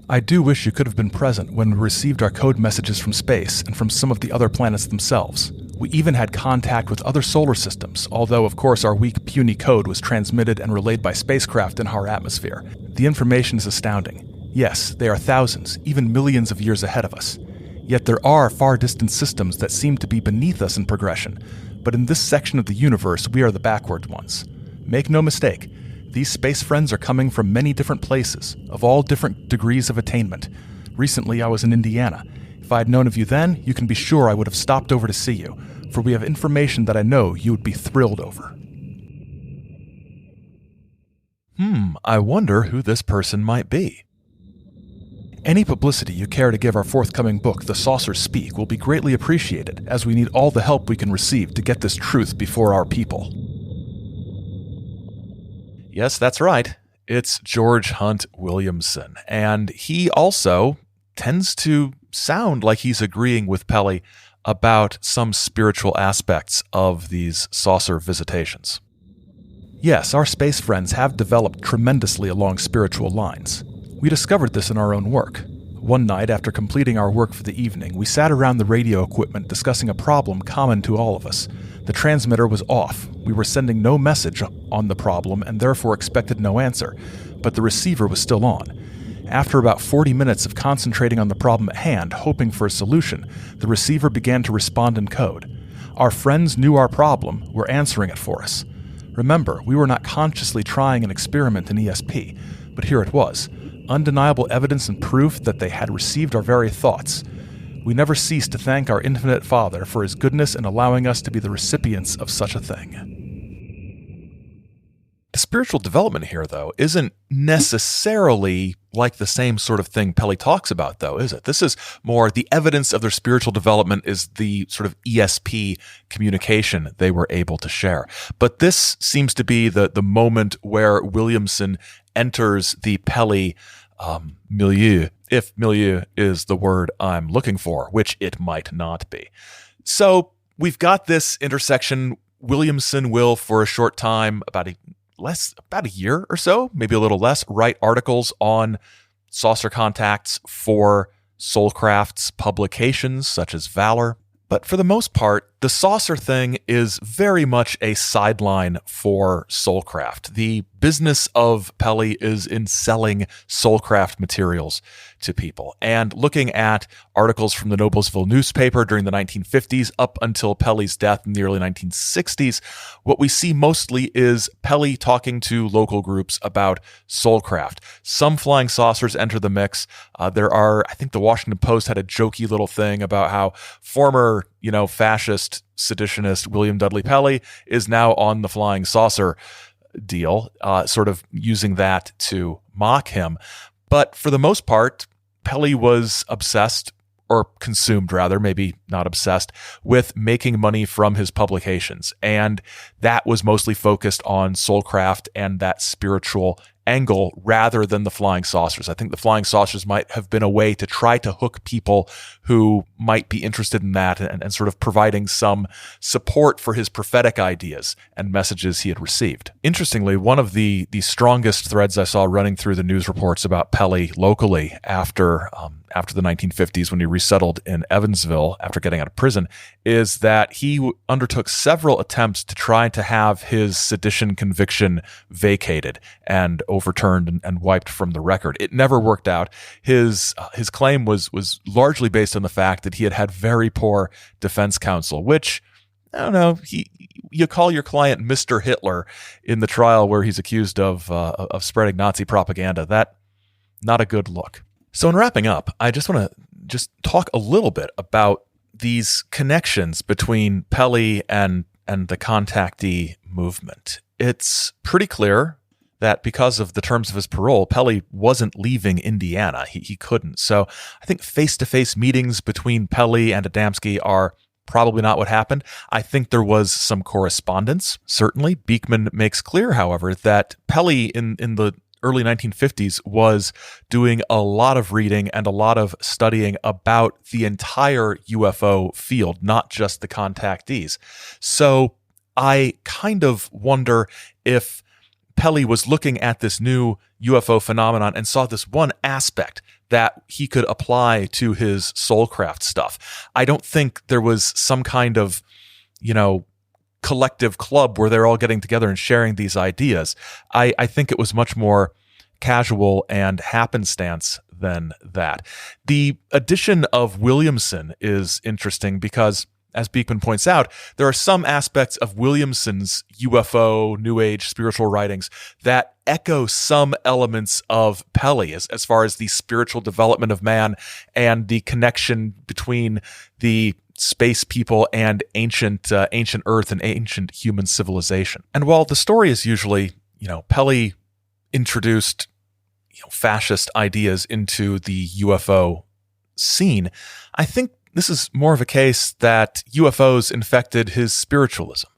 I do wish you could have been present when we received our code messages from space and from some of the other planets themselves. We even had contact with other solar systems, although of course our weak, puny code was transmitted and relayed by spacecraft in our atmosphere. The information is astounding. Yes, they are thousands, even millions of years ahead of us. Yet there are far-distant systems that seem to be beneath us in progression, but in this section of the universe we are the backward ones. Make no mistake, these space friends are coming from many different places, of all different degrees of attainment. Recently, I was in Indiana. If I had known of you then, you can be sure I would have stopped over to see you, for we have information that I know you would be thrilled over. I wonder who this person might be. Any publicity you care to give our forthcoming book, The Saucers Speak, will be greatly appreciated, as we need all the help we can receive to get this truth before our people. Yes, that's right. It's George Hunt Williamson. And he also tends to sound like he's agreeing with Pelley about some spiritual aspects of these saucer visitations. Yes, our space friends have developed tremendously along spiritual lines. We discovered this in our own work. One night, after completing our work for the evening, we sat around the radio equipment discussing a problem common to all of us. The transmitter was off. We were sending no message on the problem and therefore expected no answer, but the receiver was still on. After about 40 minutes of concentrating on the problem at hand, hoping for a solution, the receiver began to respond in code. Our friends knew our problem, were answering it for us. Remember, we were not consciously trying an experiment in ESP, but here it was, undeniable evidence and proof that they had received our very thoughts. We never ceased to thank our infinite Father for his goodness in allowing us to be the recipients of such a thing. The spiritual development here, though, isn't necessarily like the same sort of thing Pelley talks about, though, is it? This is more the evidence of their spiritual development is the sort of ESP communication they were able to share. But this seems to be the moment where Williamson enters the Pelley milieu, if milieu is the word I'm looking for, which it might not be. So we've got this intersection. Williamson will, for a short time, about a year or so, maybe a little less, write articles on saucer contacts for Soulcraft's publications such as Valor. But for the most part, the saucer thing is very much a sideline for Soulcraft. The business of Pelley is in selling Soulcraft materials to people. And looking at articles from the Noblesville newspaper during the 1950s up until Pelley's death in the early 1960s, what we see mostly is Pelley talking to local groups about Soulcraft. Some flying saucers enter the mix. I think the Washington Post had a jokey little thing about how former, fascist seditionist William Dudley Pelley is now on the flying saucer deal, sort of using that to mock him. But for the most part, Pelley was obsessed, or consumed rather, maybe not obsessed, with making money from his publications. And that was mostly focused on Soulcraft and that spiritual angle rather than the flying saucers. I think the flying saucers might have been a way to try to hook people who might be interested in that and sort of providing some support for his prophetic ideas and messages he had received. Interestingly, one of the strongest threads I saw running through the news reports about Pelley locally after the 1950s when he resettled in Evansville after getting out of prison is that he undertook several attempts to try to have his sedition conviction vacated and overturned and wiped from the record. It never worked out. His claim was largely based on the fact that he had very poor defense counsel, which, I don't know, you call your client Mr. Hitler in the trial where he's accused of spreading Nazi propaganda. That, not a good look. So in wrapping up, I just want to talk a little bit about these connections between Pelley and the contactee movement. It's pretty clear that because of the terms of his parole, Pelley wasn't leaving Indiana. He couldn't. So I think face-to-face meetings between Pelley and Adamski are probably not what happened. I think there was some correspondence, certainly. Beekman makes clear, however, that Pelley in the early 1950s was doing a lot of reading and a lot of studying about the entire UFO field, not just the contactees. So I kind of wonder if Pelley was looking at this new UFO phenomenon and saw this one aspect that he could apply to his Soulcraft stuff. I don't think there was some kind of, collective club where they're all getting together and sharing these ideas. I think it was much more casual and happenstance than that. The addition of Williamson is interesting because, as Beekman points out, there are some aspects of Williamson's UFO, New Age, spiritual writings that echo some elements of Pelley as far as the spiritual development of man and the connection between the space people and ancient Earth and ancient human civilization. And while the story is usually, Pelley introduced, fascist ideas into the UFO scene, I think this is more of a case that UFOs infected his spiritualism.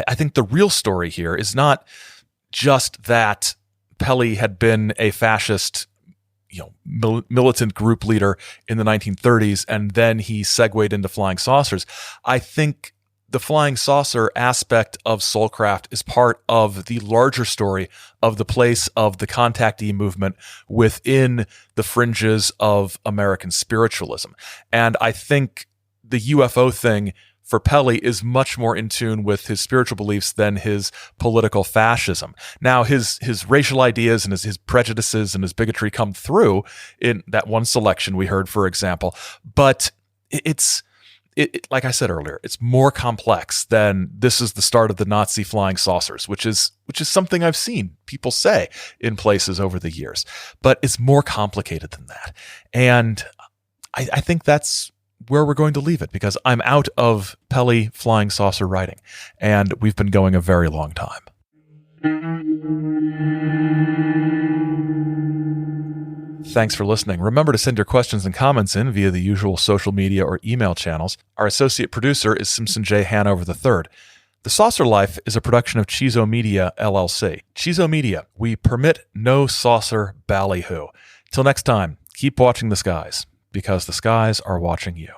I think the real story here is not just that Pelley had been a fascist, militant group leader in the 1930s, and then he segued into flying saucers. I think the flying saucer aspect of Soulcraft is part of the larger story of the place of the contactee movement within the fringes of American spiritualism. And I think the UFO thing for Pelley is much more in tune with his spiritual beliefs than his political fascism. Now, his racial ideas and his prejudices and his bigotry come through in that one selection we heard, for example, but it's like I said earlier, it's more complex than this is the start of the Nazi flying saucers, which is something I've seen people say in places over the years. But it's more complicated than that. And I think that's where we're going to leave it, because I'm out of Pelley flying saucer writing, and we've been going a very long time. Thanks for listening. Remember to send your questions and comments in via the usual social media or email channels. Our associate producer is Simpson J. Hanover III. The Saucer Life is a production of Chizo Media, LLC. Chizo Media, we permit no saucer ballyhoo. Till next time, keep watching the skies, because the skies are watching you.